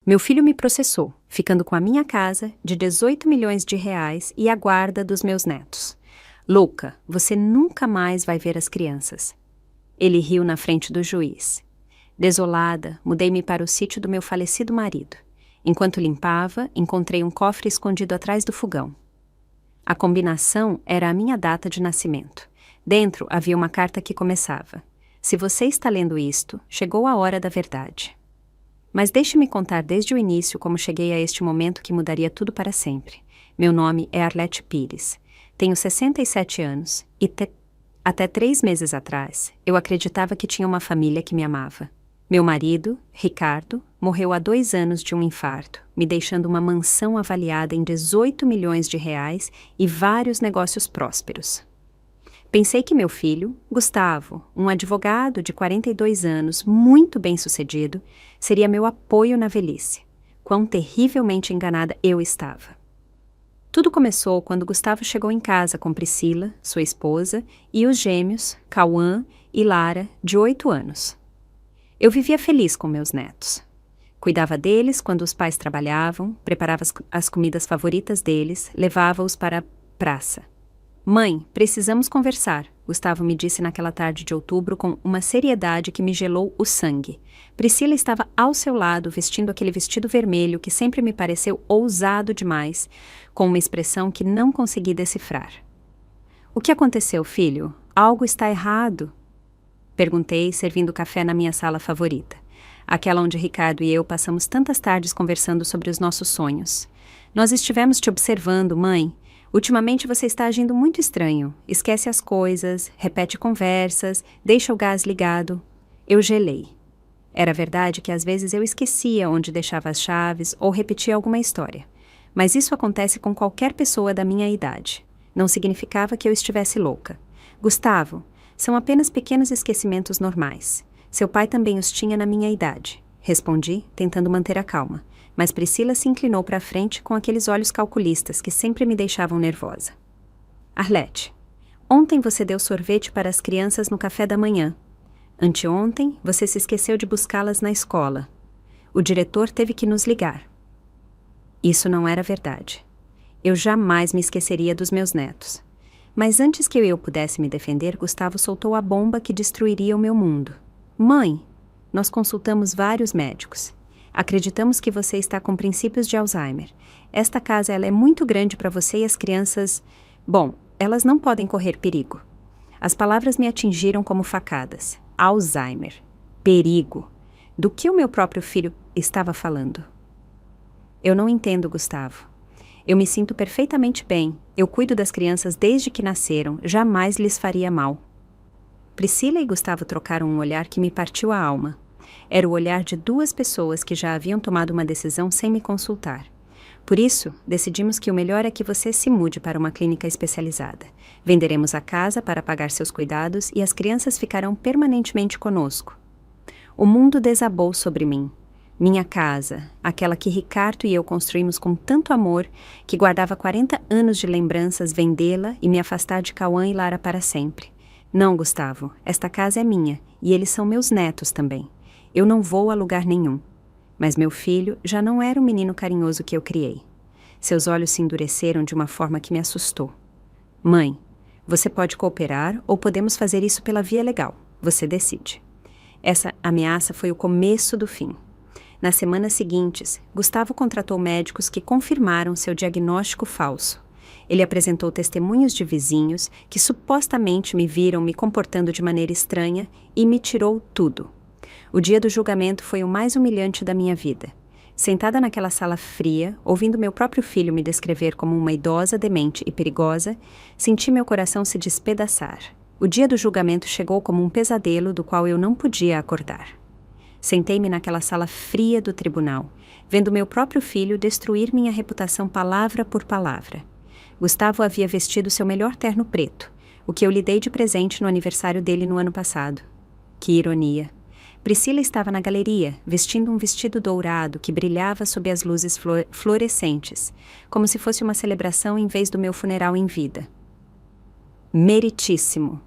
Meu filho me processou, ficando com a minha casa de 18 milhões de reais e a guarda dos meus netos. Louca, você nunca mais vai ver as crianças. Ele riu na frente do juiz. Desolada, mudei-me para o sítio do meu falecido marido. Enquanto limpava, encontrei um cofre escondido atrás do fogão. A combinação era a minha data de nascimento. Dentro havia uma carta que começava: se você está lendo isto, chegou a hora da verdade. Mas deixe-me contar desde o início como cheguei a este momento que mudaria tudo para sempre. Meu nome é Arlete Pires. Tenho 67 anos e até 3 meses atrás, eu acreditava que tinha uma família que me amava. Meu marido, Ricardo, morreu há 2 anos de um infarto, me deixando uma mansão avaliada em 18 milhões de reais e vários negócios prósperos. Pensei que meu filho, Gustavo, um advogado de 42 anos, muito bem-sucedido, seria meu apoio na velhice. Quão terrivelmente enganada eu estava. Tudo começou quando Gustavo chegou em casa com Priscila, sua esposa, e os gêmeos, Cauã e Lara, de 8 anos. Eu vivia feliz com meus netos. Cuidava deles quando os pais trabalhavam, preparava as comidas favoritas deles, levava-os para a praça. Mãe, precisamos conversar, Gustavo me disse naquela tarde de outubro com uma seriedade que me gelou o sangue. Priscila estava ao seu lado, vestindo aquele vestido vermelho que sempre me pareceu ousado demais, com uma expressão que não consegui decifrar. O que aconteceu, filho? Algo está errado? Perguntei, servindo café na minha sala favorita. Aquela onde Ricardo e eu passamos tantas tardes conversando sobre os nossos sonhos. Nós estivemos te observando, mãe. Ultimamente você está agindo muito estranho. Esquece as coisas, repete conversas, deixa o gás ligado. Eu gelei. Era verdade que às vezes eu esquecia onde deixava as chaves ou repetia alguma história. Mas isso acontece com qualquer pessoa da minha idade. Não significava que eu estivesse louca. Gustavo, são apenas pequenos esquecimentos normais. Seu pai também os tinha na minha idade. Respondi, tentando manter a calma. Mas Priscila se inclinou para a frente com aqueles olhos calculistas que sempre me deixavam nervosa. Arlete, ontem você deu sorvete para as crianças no café da manhã. Anteontem, você se esqueceu de buscá-las na escola. O diretor teve que nos ligar. Isso não era verdade. Eu jamais me esqueceria dos meus netos. Mas antes que eu pudesse me defender, Gustavo soltou a bomba que destruiria o meu mundo. Mãe, nós consultamos vários médicos. Acreditamos que você está com princípios de Alzheimer. Esta casa ela é muito grande para você e as crianças... Bom, elas não podem correr perigo. As palavras me atingiram como facadas. Alzheimer. Perigo. Do que o meu próprio filho estava falando? Eu não entendo, Gustavo. Eu me sinto perfeitamente bem. Eu cuido das crianças desde que nasceram. Jamais lhes faria mal. Priscila e Gustavo trocaram um olhar que me partiu a alma. Era o olhar de 2 pessoas que já haviam tomado uma decisão sem me consultar. Por isso, decidimos que o melhor é que você se mude para uma clínica especializada. Venderemos a casa para pagar seus cuidados e as crianças ficarão permanentemente conosco. O mundo desabou sobre mim. Minha casa, aquela que Ricardo e eu construímos com tanto amor, que guardava 40 anos de lembranças, vendê-la e me afastar de Cauã e Lara para sempre. Não, Gustavo, esta casa é minha e eles são meus netos também. Eu não vou a lugar nenhum. Mas meu filho já não era o menino carinhoso que eu criei. Seus olhos se endureceram de uma forma que me assustou. Mãe, você pode cooperar ou podemos fazer isso pela via legal. Você decide. Essa ameaça foi o começo do fim. Nas semanas seguintes, Gustavo contratou médicos que confirmaram seu diagnóstico falso. Ele apresentou testemunhos de vizinhos que supostamente me viram me comportando de maneira estranha e me tirou tudo. O dia do julgamento foi o mais humilhante da minha vida. Sentada naquela sala fria, ouvindo meu próprio filho me descrever como uma idosa, demente e perigosa, senti meu coração se despedaçar. O dia do julgamento chegou como um pesadelo do qual eu não podia acordar. Sentei-me naquela sala fria do tribunal, vendo meu próprio filho destruir minha reputação palavra por palavra. Gustavo havia vestido seu melhor terno preto, o que eu lhe dei de presente no aniversário dele no ano passado. Que ironia! Priscila estava na galeria, vestindo um vestido dourado que brilhava sob as luzes fluorescentes, como se fosse uma celebração em vez do meu funeral em vida. Meritíssimo!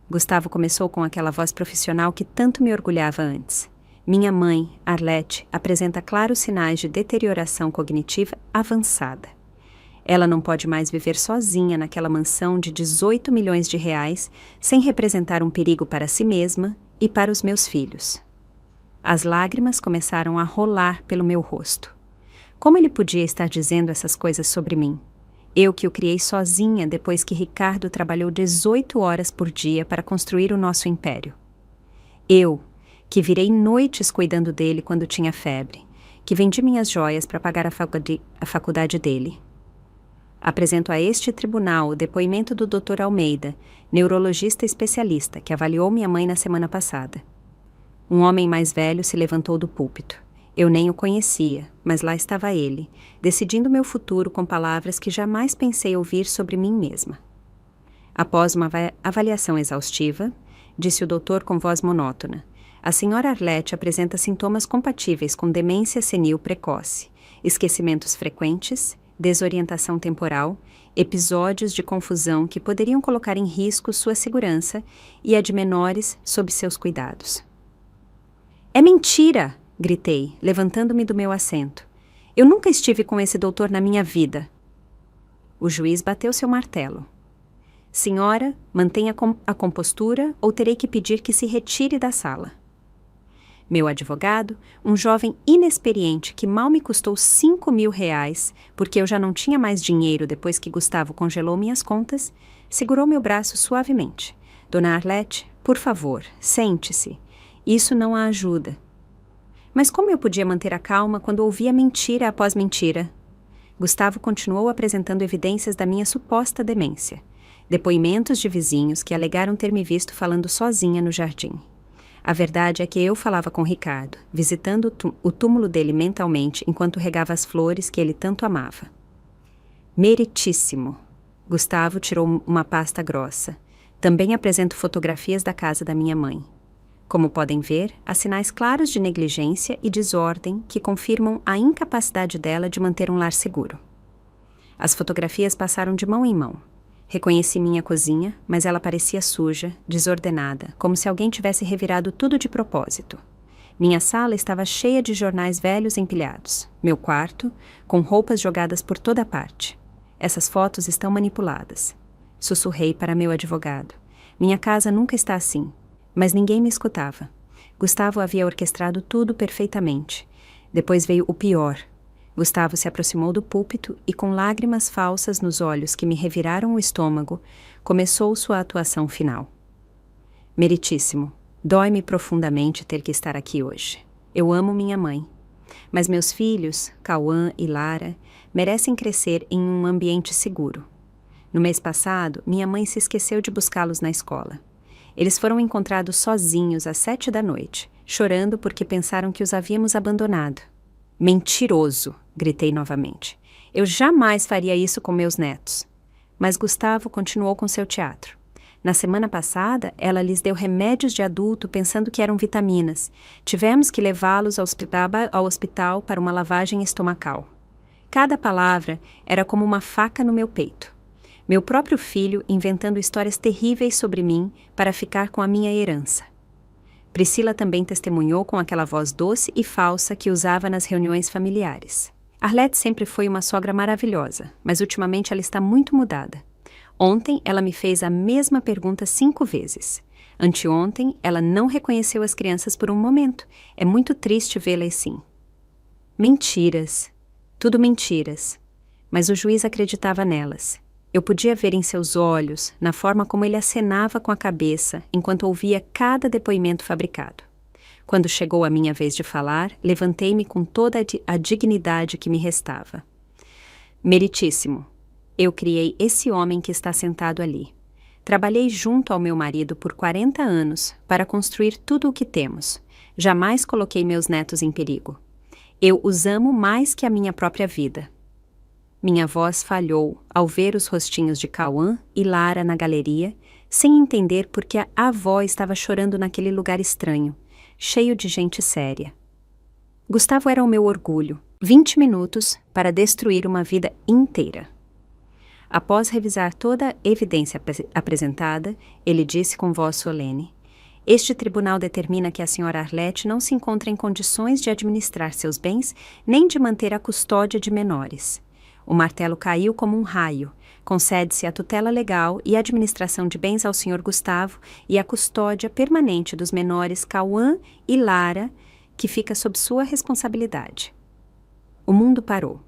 Gustavo começou com aquela voz profissional que tanto me orgulhava antes. Minha mãe, Arlete, apresenta claros sinais de deterioração cognitiva avançada. Ela não pode mais viver sozinha naquela mansão de 18 milhões de reais sem representar um perigo para si mesma e para os meus filhos. As lágrimas começaram a rolar pelo meu rosto. Como ele podia estar dizendo essas coisas sobre mim? Eu que o criei sozinha depois que Ricardo trabalhou 18 horas por dia para construir o nosso império. Eu, que virei noites cuidando dele quando tinha febre, que vendi minhas joias para pagar a faculdade dele. Apresento a este tribunal o depoimento do Dr. Almeida, neurologista especialista, que avaliou minha mãe na semana passada. Um homem mais velho se levantou do púlpito. Eu nem o conhecia, mas lá estava ele, decidindo meu futuro com palavras que jamais pensei ouvir sobre mim mesma. Após uma avaliação exaustiva, disse o doutor com voz monótona, a senhora Arlete apresenta sintomas compatíveis com demência senil precoce, esquecimentos frequentes, desorientação temporal, episódios de confusão que poderiam colocar em risco sua segurança e a de menores sob seus cuidados. É mentira! Gritei, levantando-me do meu assento. Eu nunca estive com esse doutor na minha vida. O juiz bateu seu martelo. Senhora, mantenha a compostura ou terei que pedir que se retire da sala. Meu advogado, um jovem inexperiente que mal me custou 5 mil reais, porque eu já não tinha mais dinheiro depois que Gustavo congelou minhas contas, segurou meu braço suavemente. Dona Arlete, por favor, sente-se. Isso não a ajuda. Mas como eu podia manter a calma quando ouvia mentira após mentira? Gustavo continuou apresentando evidências da minha suposta demência. Depoimentos de vizinhos que alegaram ter me visto falando sozinha no jardim. A verdade é que eu falava com Ricardo, visitando o túmulo dele mentalmente enquanto regava as flores que ele tanto amava. Meritíssimo. Gustavo tirou uma pasta grossa. Também apresento fotografias da casa da minha mãe. Como podem ver, há sinais claros de negligência e desordem que confirmam a incapacidade dela de manter um lar seguro. As fotografias passaram de mão em mão. Reconheci minha cozinha, mas ela parecia suja, desordenada, como se alguém tivesse revirado tudo de propósito. Minha sala estava cheia de jornais velhos empilhados. Meu quarto, com roupas jogadas por toda parte. Essas fotos estão manipuladas. Sussurrei para meu advogado. Minha casa nunca está assim. Mas ninguém me escutava. Gustavo havia orquestrado tudo perfeitamente. Depois veio o pior. Gustavo se aproximou do púlpito e, com lágrimas falsas nos olhos que me reviraram o estômago, começou sua atuação final. Meritíssimo, dói-me profundamente ter que estar aqui hoje. Eu amo minha mãe. Mas meus filhos, Cauã e Lara, merecem crescer em um ambiente seguro. No mês passado, minha mãe se esqueceu de buscá-los na escola. Eles foram encontrados sozinhos às 7 da noite, chorando porque pensaram que os havíamos abandonado. Mentiroso! Gritei novamente. Eu jamais faria isso com meus netos. Mas Gustavo continuou com seu teatro. Na semana passada, ela lhes deu remédios de adulto pensando que eram vitaminas. Tivemos que levá-los ao hospital para uma lavagem estomacal. Cada palavra era como uma faca no meu peito. Meu próprio filho inventando histórias terríveis sobre mim para ficar com a minha herança. Priscila também testemunhou com aquela voz doce e falsa que usava nas reuniões familiares. Arlete sempre foi uma sogra maravilhosa, mas ultimamente ela está muito mudada. Ontem ela me fez a mesma pergunta 5 vezes. Anteontem ela não reconheceu as crianças por um momento. É muito triste vê-la assim. Mentiras. Tudo mentiras. Mas o juiz acreditava nelas. Eu podia ver em seus olhos, na forma como ele acenava com a cabeça enquanto ouvia cada depoimento fabricado. Quando chegou a minha vez de falar, levantei-me com toda a dignidade que me restava. Meritíssimo, eu criei esse homem que está sentado ali. Trabalhei junto ao meu marido por 40 anos para construir tudo o que temos. Jamais coloquei meus netos em perigo. Eu os amo mais que a minha própria vida. Minha voz falhou ao ver os rostinhos de Cauã e Lara na galeria, sem entender por que a avó estava chorando naquele lugar estranho, cheio de gente séria. Gustavo era o meu orgulho. 20 minutos para destruir uma vida inteira. Após revisar toda a evidência apresentada, ele disse com voz solene: Este tribunal determina que a senhora Arlete não se encontra em condições de administrar seus bens nem de manter a custódia de menores. O martelo caiu como um raio. Concede-se a tutela legal e a administração de bens ao Sr. Gustavo e a custódia permanente dos menores Cauã e Lara, que fica sob sua responsabilidade. O mundo parou.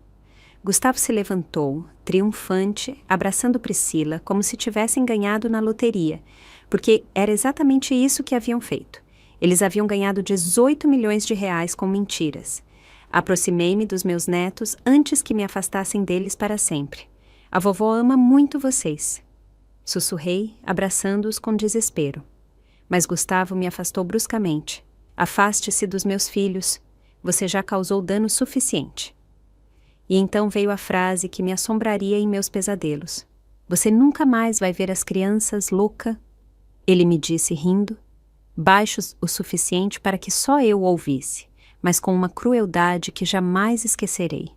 Gustavo se levantou, triunfante, abraçando Priscila como se tivessem ganhado na loteria, porque era exatamente isso que haviam feito. Eles haviam ganhado 18 milhões de reais com mentiras. Aproximei-me dos meus netos antes que me afastassem deles para sempre. A vovó ama muito vocês. Sussurrei, abraçando-os com desespero. Mas Gustavo me afastou bruscamente. Afaste-se dos meus filhos. Você já causou dano suficiente. E então veio a frase que me assombraria em meus pesadelos. Você nunca mais vai ver as crianças, louca? Ele me disse rindo, baixo o suficiente para que só eu o ouvisse, mas com uma crueldade que jamais esquecerei.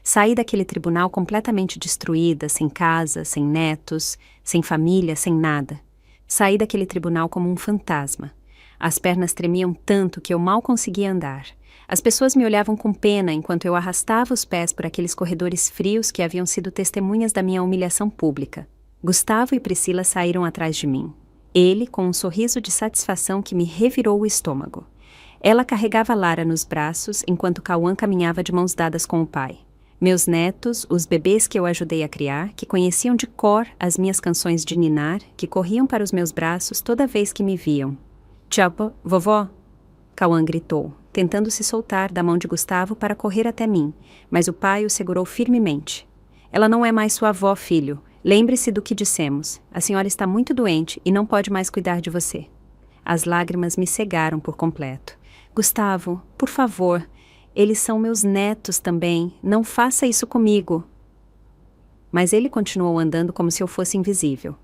Saí daquele tribunal completamente destruída, sem casa, sem netos, sem família, sem nada. Saí daquele tribunal como um fantasma. As pernas tremiam tanto que eu mal conseguia andar. As pessoas me olhavam com pena enquanto eu arrastava os pés por aqueles corredores frios que haviam sido testemunhas da minha humilhação pública. Gustavo e Priscila saíram atrás de mim. Ele com um sorriso de satisfação que me revirou o estômago. Ela carregava Lara nos braços enquanto Cauã caminhava de mãos dadas com o pai. Meus netos, os bebês que eu ajudei a criar, que conheciam de cor as minhas canções de ninar, que corriam para os meus braços toda vez que me viam. Tchau, vovó! Cauã gritou, tentando se soltar da mão de Gustavo para correr até mim, mas o pai o segurou firmemente. Ela não é mais sua avó, filho. Lembre-se do que dissemos. A senhora está muito doente e não pode mais cuidar de você. As lágrimas me cegaram por completo. Gustavo, por favor, eles são meus netos também. Não faça isso comigo. Mas ele continuou andando como se eu fosse invisível.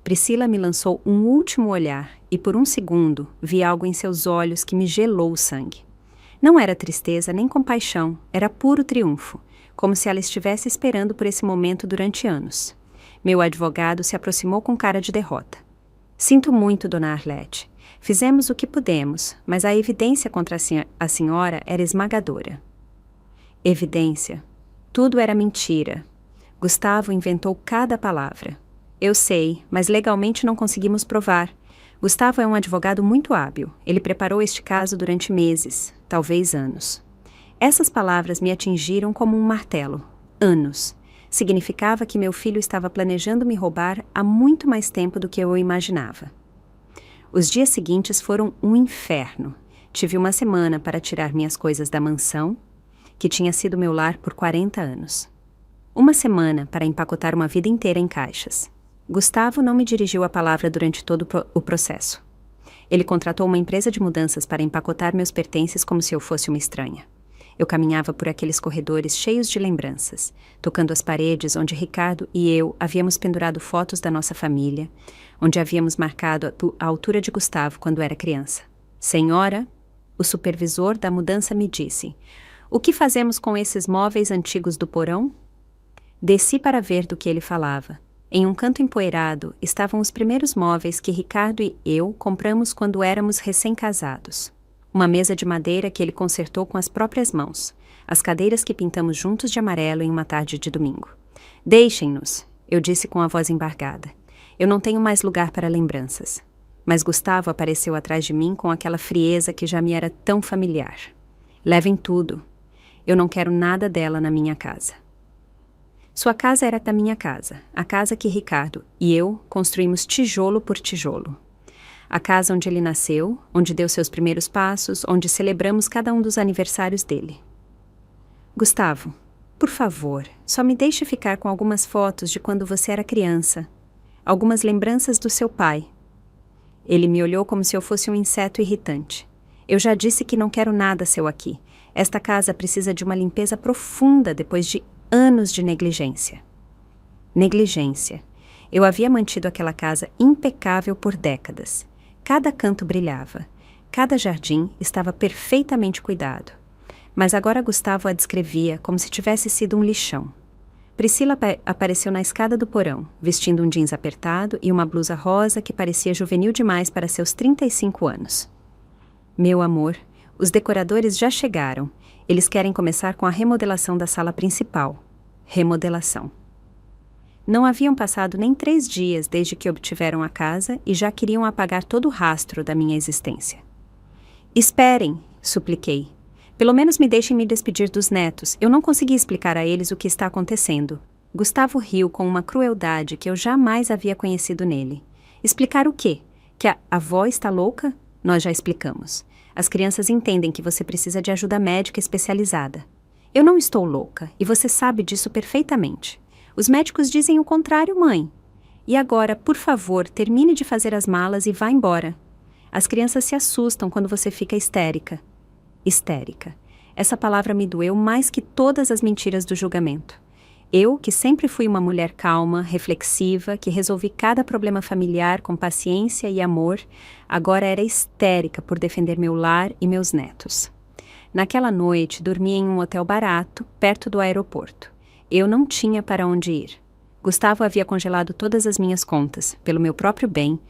Priscila me lançou um último olhar e por um segundo vi algo em seus olhos que me gelou o sangue. Não era tristeza nem compaixão, era puro triunfo, como se ela estivesse esperando por esse momento durante anos. Meu advogado se aproximou com cara de derrota. Sinto muito, dona Arlete. Fizemos o que pudemos, mas a evidência contra a senhora era esmagadora. Evidência. Tudo era mentira. Gustavo inventou cada palavra. Eu sei, mas legalmente não conseguimos provar. Gustavo é um advogado muito hábil. Ele preparou este caso durante meses, talvez anos. Essas palavras me atingiram como um martelo. Anos. Significava que meu filho estava planejando me roubar há muito mais tempo do que eu imaginava. Os dias seguintes foram um inferno. Tive uma semana para tirar minhas coisas da mansão, que tinha sido meu lar por 40 anos. Uma semana para empacotar uma vida inteira em caixas. Gustavo não me dirigiu a palavra durante todo o processo. Ele contratou uma empresa de mudanças para empacotar meus pertences como se eu fosse uma estranha. Eu caminhava por aqueles corredores cheios de lembranças, tocando as paredes onde Ricardo e eu havíamos pendurado fotos da nossa família, onde havíamos marcado a altura de Gustavo quando era criança. Senhora, o supervisor da mudança me disse, o que fazemos com esses móveis antigos do porão? Desci para ver do que ele falava. Em um canto empoeirado estavam os primeiros móveis que Ricardo e eu compramos quando éramos recém-casados. Uma mesa de madeira que ele consertou com as próprias mãos. As cadeiras que pintamos juntos de amarelo em uma tarde de domingo. Deixem-nos, eu disse com a voz embargada. Eu não tenho mais lugar para lembranças. Mas Gustavo apareceu atrás de mim com aquela frieza que já me era tão familiar. Levem tudo. Eu não quero nada dela na minha casa. Sua casa era da minha casa, a casa que Ricardo e eu construímos tijolo por tijolo. A casa onde ele nasceu, onde deu seus primeiros passos, onde celebramos cada um dos aniversários dele. Gustavo, por favor, só me deixe ficar com algumas fotos de quando você era criança. Algumas lembranças do seu pai. Ele me olhou como se eu fosse um inseto irritante. Eu já disse que não quero nada seu aqui. Esta casa precisa de uma limpeza profunda depois de anos de negligência. Negligência. Eu havia mantido aquela casa impecável por décadas. Cada canto brilhava. Cada jardim estava perfeitamente cuidado. Mas agora Gustavo a descrevia como se tivesse sido um lixão. Priscila apareceu na escada do porão, vestindo um jeans apertado e uma blusa rosa que parecia juvenil demais para seus 35 anos. Meu amor, os decoradores já chegaram. Eles querem começar com a remodelação da sala principal. Remodelação. Não haviam passado nem 3 dias desde que obtiveram a casa e já queriam apagar todo o rastro da minha existência. Esperem, supliquei. Pelo menos me deixem me despedir dos netos. Eu não consegui explicar a eles o que está acontecendo. Gustavo riu com uma crueldade que eu jamais havia conhecido nele. Explicar o quê? Que a avó está louca? Nós já explicamos. As crianças entendem que você precisa de ajuda médica especializada. Eu não estou louca, e você sabe disso perfeitamente. Os médicos dizem o contrário, mãe. E agora, por favor, termine de fazer as malas e vá embora. As crianças se assustam quando você fica histérica. Histérica. Essa palavra me doeu mais que todas as mentiras do julgamento. Eu, que sempre fui uma mulher calma, reflexiva, que resolvi cada problema familiar com paciência e amor, agora era histérica por defender meu lar e meus netos. Naquela noite, dormi em um hotel barato, perto do aeroporto. Eu não tinha para onde ir. Gustavo havia congelado todas as minhas contas, pelo meu próprio bem,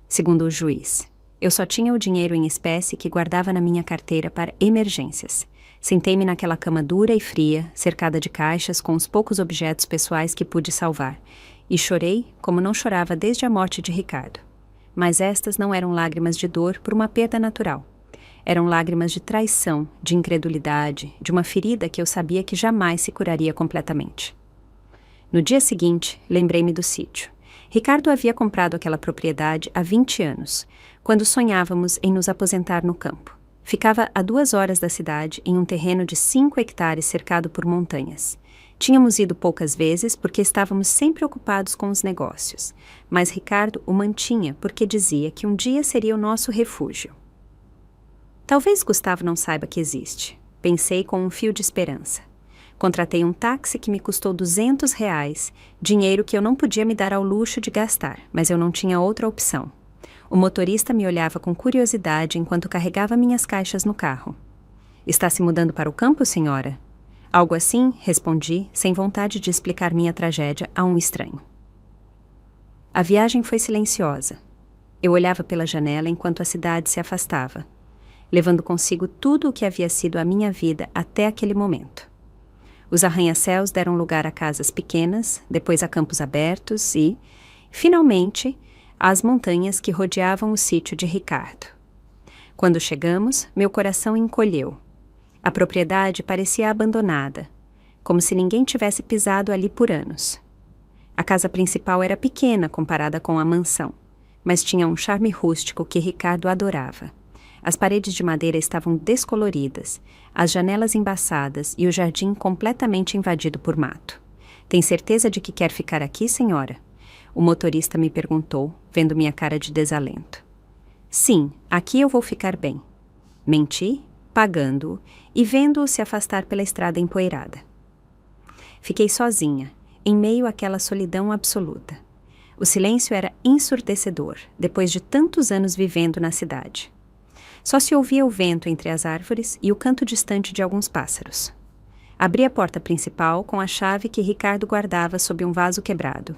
segundo o juiz. Eu só tinha o dinheiro em espécie que guardava na minha carteira para emergências. Sentei-me naquela cama dura e fria, cercada de caixas com os poucos objetos pessoais que pude salvar, e chorei como não chorava desde a morte de Ricardo. Mas estas não eram lágrimas de dor por uma perda natural. Eram lágrimas de traição, de incredulidade, de uma ferida que eu sabia que jamais se curaria completamente. No dia seguinte, lembrei-me do sítio. Ricardo havia comprado aquela propriedade há 20 anos, quando sonhávamos em nos aposentar no campo. Ficava a 2 horas da cidade, em um terreno de 5 hectares cercado por montanhas. Tínhamos ido poucas vezes porque estávamos sempre ocupados com os negócios, mas Ricardo o mantinha porque dizia que um dia seria o nosso refúgio. Talvez Gustavo não saiba que existe. Pensei com um fio de esperança. Contratei um táxi que me custou R$ 200, dinheiro que eu não podia me dar ao luxo de gastar, mas eu não tinha outra opção. O motorista me olhava com curiosidade enquanto carregava minhas caixas no carro. Está se mudando para o campo, senhora? Algo assim, respondi, sem vontade de explicar minha tragédia a um estranho. A viagem foi silenciosa. Eu olhava pela janela enquanto a cidade se afastava, levando consigo tudo o que havia sido a minha vida até aquele momento. Os arranha-céus deram lugar a casas pequenas, depois a campos abertos e, finalmente, às montanhas que rodeavam o sítio de Ricardo. Quando chegamos, meu coração encolheu. A propriedade parecia abandonada, como se ninguém tivesse pisado ali por anos. A casa principal era pequena comparada com a mansão, mas tinha um charme rústico que Ricardo adorava. As paredes de madeira estavam descoloridas, as janelas embaçadas e o jardim completamente invadido por mato. Tem certeza de que quer ficar aqui, senhora? O motorista me perguntou, vendo minha cara de desalento. Sim, aqui eu vou ficar bem. Menti, pagando-o e vendo-o se afastar pela estrada empoeirada. Fiquei sozinha, em meio àquela solidão absoluta. O silêncio era ensurdecedor, depois de tantos anos vivendo na cidade. Só se ouvia o vento entre as árvores e o canto distante de alguns pássaros. Abri a porta principal com a chave que Ricardo guardava sob um vaso quebrado.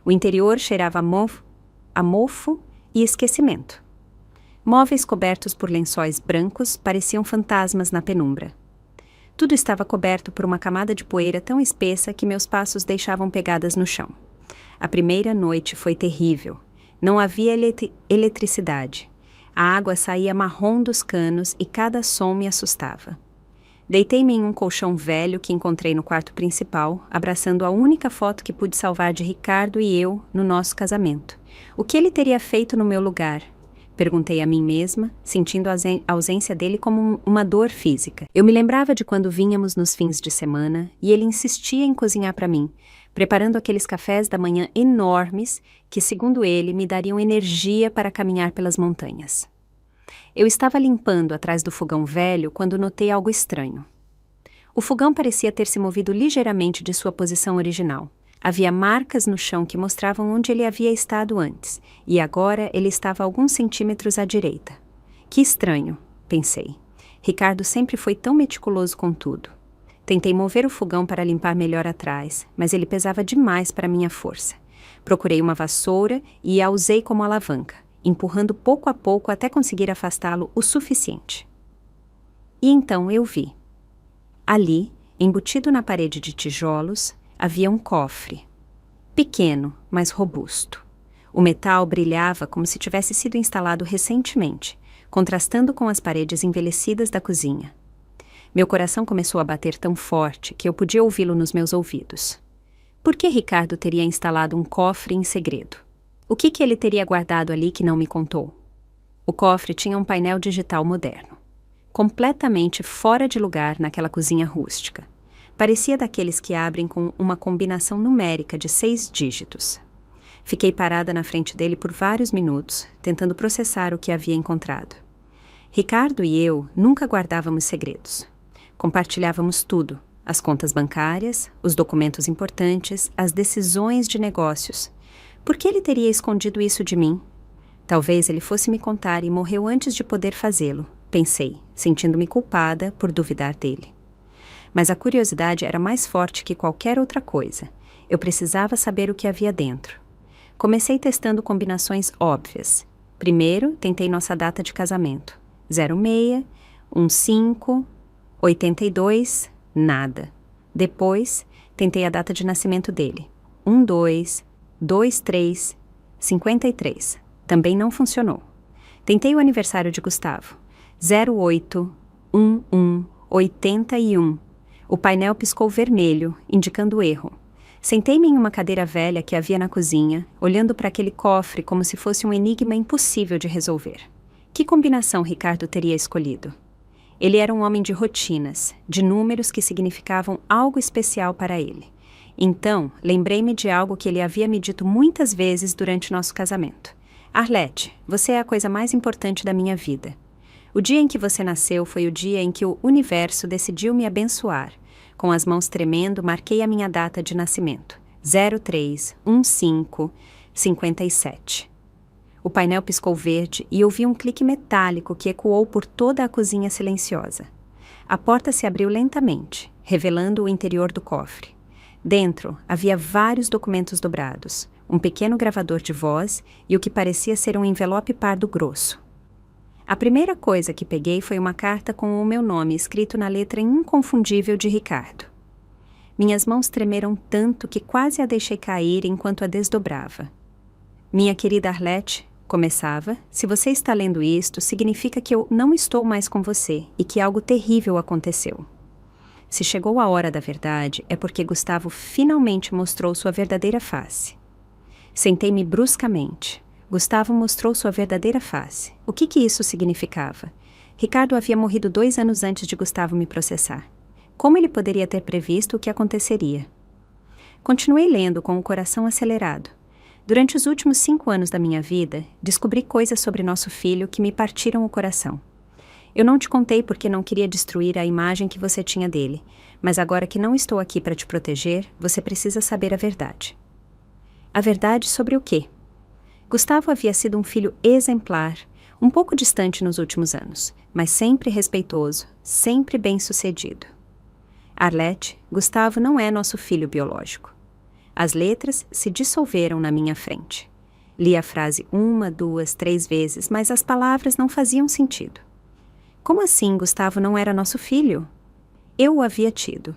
O interior cheirava a mofo e esquecimento. Móveis cobertos por lençóis brancos pareciam fantasmas na penumbra. Tudo estava coberto por uma camada de poeira tão espessa que meus passos deixavam pegadas no chão. A primeira noite foi terrível. Não havia eletricidade. A água saía marrom dos canos e cada som me assustava. Deitei-me em um colchão velho que encontrei no quarto principal, abraçando a única foto que pude salvar de Ricardo e eu no nosso casamento. O que ele teria feito no meu lugar? Perguntei a mim mesma, sentindo a ausência dele como uma dor física. Eu me lembrava de quando vínhamos nos fins de semana e ele insistia em cozinhar para mim, preparando aqueles cafés da manhã enormes que, segundo ele, me dariam energia para caminhar pelas montanhas. Eu estava limpando atrás do fogão velho quando notei algo estranho. O fogão parecia ter se movido ligeiramente de sua posição original. Havia marcas no chão que mostravam onde ele havia estado antes, e agora ele estava a alguns centímetros à direita. Que estranho, pensei. Ricardo sempre foi tão meticuloso com tudo. Tentei mover o fogão para limpar melhor atrás, mas ele pesava demais para minha força. Procurei uma vassoura e a usei como alavanca, empurrando pouco a pouco até conseguir afastá-lo o suficiente. E então eu vi. Ali, embutido na parede de tijolos, havia um cofre. Pequeno, mas robusto. O metal brilhava como se tivesse sido instalado recentemente, contrastando com as paredes envelhecidas da cozinha. Meu coração começou a bater tão forte que eu podia ouvi-lo nos meus ouvidos. Por que Ricardo teria instalado um cofre em segredo? O que ele teria guardado ali que não me contou? O cofre tinha um painel digital moderno, completamente fora de lugar naquela cozinha rústica. Parecia daqueles que abrem com uma combinação numérica de 6 dígitos. Fiquei parada na frente dele por vários minutos, tentando processar o que havia encontrado. Ricardo e eu nunca guardávamos segredos. Compartilhávamos tudo: as contas bancárias, os documentos importantes, as decisões de negócios. Por que ele teria escondido isso de mim? Talvez ele fosse me contar e morreu antes de poder fazê-lo, pensei, sentindo-me culpada por duvidar dele. Mas a curiosidade era mais forte que qualquer outra coisa. Eu precisava saber o que havia dentro. Comecei testando combinações óbvias. Primeiro, tentei nossa data de casamento. 06, 15, 82, nada. Depois, tentei a data de nascimento dele. 12, 23, 53. Também não funcionou. Tentei o aniversário de Gustavo. 08, 11, 81. O painel piscou vermelho, indicando o erro. Sentei-me em uma cadeira velha que havia na cozinha, olhando para aquele cofre como se fosse um enigma impossível de resolver. Que combinação Ricardo teria escolhido? Ele era um homem de rotinas, de números que significavam algo especial para ele. Então, lembrei-me de algo que ele havia me dito muitas vezes durante nosso casamento. Arlete, você é a coisa mais importante da minha vida. O dia em que você nasceu foi o dia em que o universo decidiu me abençoar. Com as mãos tremendo, marquei a minha data de nascimento. 03, 15, 57. O painel piscou verde e ouvi um clique metálico que ecoou por toda a cozinha silenciosa. A porta se abriu lentamente, revelando o interior do cofre. Dentro havia vários documentos dobrados, um pequeno gravador de voz e o que parecia ser um envelope pardo grosso. A primeira coisa que peguei foi uma carta com o meu nome escrito na letra inconfundível de Ricardo. Minhas mãos tremeram tanto que quase a deixei cair enquanto a desdobrava. Minha querida Arlete, começava, se você está lendo isto, significa que eu não estou mais com você e que algo terrível aconteceu. Se chegou a hora da verdade, é porque Gustavo finalmente mostrou sua verdadeira face. Sentei-me bruscamente. Gustavo mostrou sua verdadeira face. O que isso significava? Ricardo havia morrido 2 anos antes de Gustavo me processar. Como ele poderia ter previsto o que aconteceria? Continuei lendo com o coração acelerado. Durante os últimos 5 anos da minha vida, descobri coisas sobre nosso filho que me partiram o coração. Eu não te contei porque não queria destruir a imagem que você tinha dele, mas agora que não estou aqui para te proteger, você precisa saber a verdade. A verdade sobre o quê? Gustavo havia sido um filho exemplar, um pouco distante nos últimos anos, mas sempre respeitoso, sempre bem-sucedido. Arlete, Gustavo não é nosso filho biológico. As letras se dissolveram na minha frente. Li a frase 1, 2, 3 vezes, mas as palavras não faziam sentido. Como assim Gustavo não era nosso filho? Eu o havia tido.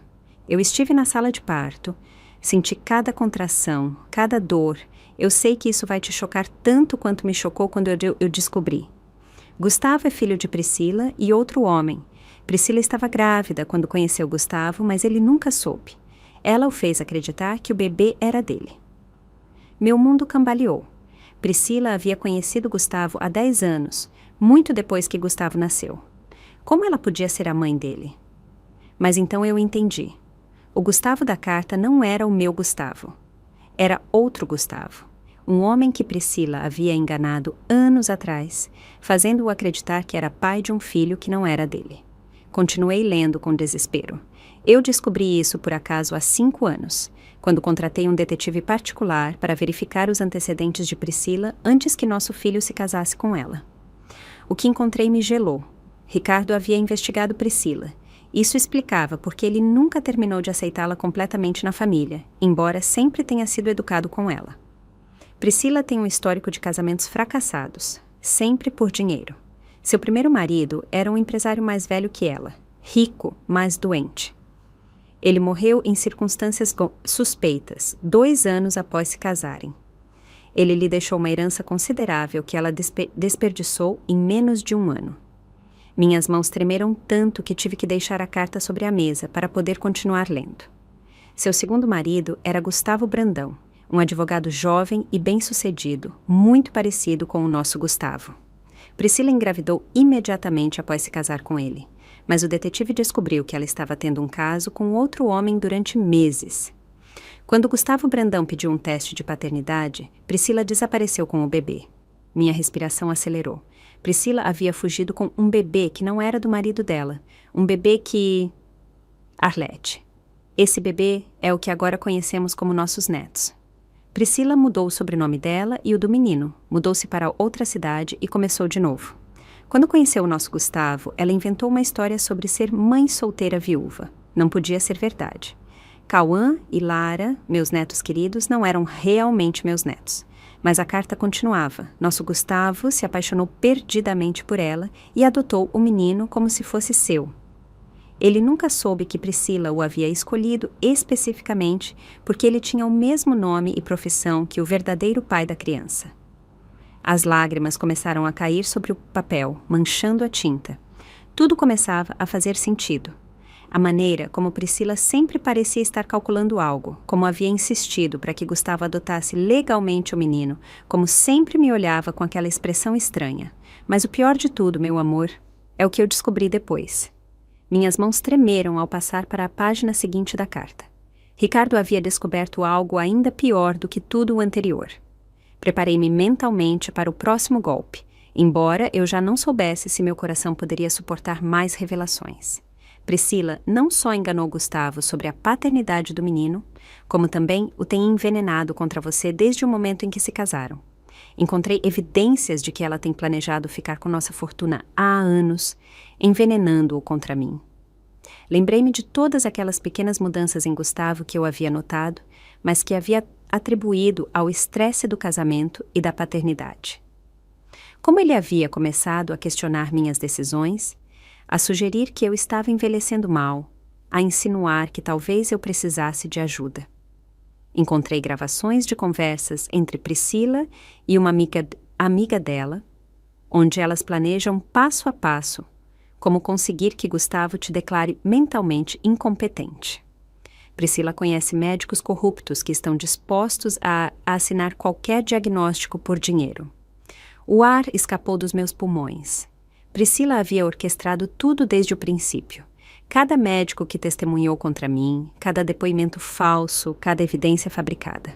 Eu estive na sala de parto, senti cada contração, cada dor. Eu sei que isso vai te chocar tanto quanto me chocou quando eu descobri. Gustavo é filho de Priscila e outro homem. Priscila estava grávida quando conheceu Gustavo, mas ele nunca soube. Ela o fez acreditar que o bebê era dele. Meu mundo cambaleou. Priscila havia conhecido Gustavo há 10 anos, muito depois que Gustavo nasceu. Como ela podia ser a mãe dele? Mas então eu entendi. O Gustavo da carta não era o meu Gustavo. Era outro Gustavo. Um homem que Priscila havia enganado anos atrás, fazendo-o acreditar que era pai de um filho que não era dele. Continuei lendo com desespero. Eu descobri isso por acaso há 5 anos, quando contratei um detetive particular para verificar os antecedentes de Priscila antes que nosso filho se casasse com ela. O que encontrei me gelou. Ricardo havia investigado Priscila, Isso explicava porque ele nunca terminou de aceitá-la completamente na família, embora sempre tenha sido educado com ela. Priscila tem um histórico de casamentos fracassados, sempre por dinheiro. Seu primeiro marido era um empresário mais velho que ela, rico, mas doente. Ele morreu em circunstâncias suspeitas, 2 anos após se casarem. Ele lhe deixou uma herança considerável que ela desperdiçou em menos de 1 ano. Minhas mãos tremeram tanto que tive que deixar a carta sobre a mesa para poder continuar lendo. Seu segundo marido era Gustavo Brandão, um advogado jovem e bem-sucedido, muito parecido com o nosso Gustavo. Priscila engravidou imediatamente após se casar com ele, mas o detetive descobriu que ela estava tendo um caso com outro homem durante meses. Quando Gustavo Brandão pediu um teste de paternidade, Priscila desapareceu com o bebê. Minha respiração acelerou. Priscila havia fugido com um bebê que não era do marido dela, um bebê que... Arlete. Esse bebê é o que agora conhecemos como nossos netos. Priscila mudou o sobrenome dela e o do menino, mudou-se para outra cidade e começou de novo. Quando conheceu o nosso Gustavo, ela inventou uma história sobre ser mãe solteira viúva. Não podia ser verdade. Cauã e Lara, meus netos queridos, não eram realmente meus netos. Mas a carta continuava. Nosso Gustavo se apaixonou perdidamente por ela e adotou o menino como se fosse seu. Ele nunca soube que Priscila o havia escolhido especificamente porque ele tinha o mesmo nome e profissão que o verdadeiro pai da criança. As lágrimas começaram a cair sobre o papel, manchando a tinta. Tudo começava a fazer sentido. A maneira como Priscila sempre parecia estar calculando algo, como havia insistido para que Gustavo adotasse legalmente o menino, como sempre me olhava com aquela expressão estranha. Mas o pior de tudo, meu amor, é o que eu descobri depois. Minhas mãos tremeram ao passar para a página seguinte da carta. Ricardo havia descoberto algo ainda pior do que tudo o anterior. Preparei-me mentalmente para o próximo golpe, embora eu já não soubesse se meu coração poderia suportar mais revelações. Priscila não só enganou Gustavo sobre a paternidade do menino, como também o tem envenenado contra você desde o momento em que se casaram. Encontrei evidências de que ela tem planejado ficar com nossa fortuna há anos, envenenando-o contra mim. Lembrei-me de todas aquelas pequenas mudanças em Gustavo que eu havia notado, mas que havia atribuído ao estresse do casamento e da paternidade. Como ele havia começado a questionar minhas decisões, a sugerir que eu estava envelhecendo mal, a insinuar que talvez eu precisasse de ajuda. Encontrei gravações de conversas entre Priscila e uma amiga dela, onde elas planejam passo a passo como conseguir que Gustavo te declare mentalmente incompetente. Priscila conhece médicos corruptos que estão dispostos a assinar qualquer diagnóstico por dinheiro. O ar escapou dos meus pulmões. Priscila havia orquestrado tudo desde o princípio. Cada médico que testemunhou contra mim, cada depoimento falso, cada evidência fabricada.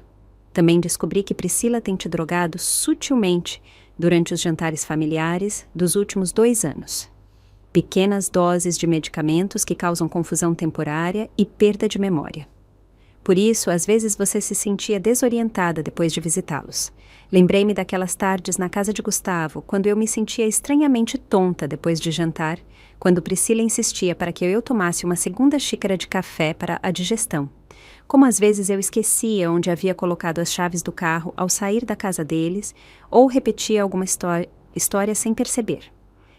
Também descobri que Priscila tem te drogado sutilmente durante os jantares familiares dos últimos 2 anos. Pequenas doses de medicamentos que causam confusão temporária e perda de memória. Por isso, às vezes você se sentia desorientada depois de visitá-los. Lembrei-me daquelas tardes na casa de Gustavo, quando eu me sentia estranhamente tonta depois de jantar, quando Priscila insistia para que eu tomasse uma segunda xícara de café para a digestão. Como às vezes eu esquecia onde havia colocado as chaves do carro ao sair da casa deles, ou repetia alguma história sem perceber.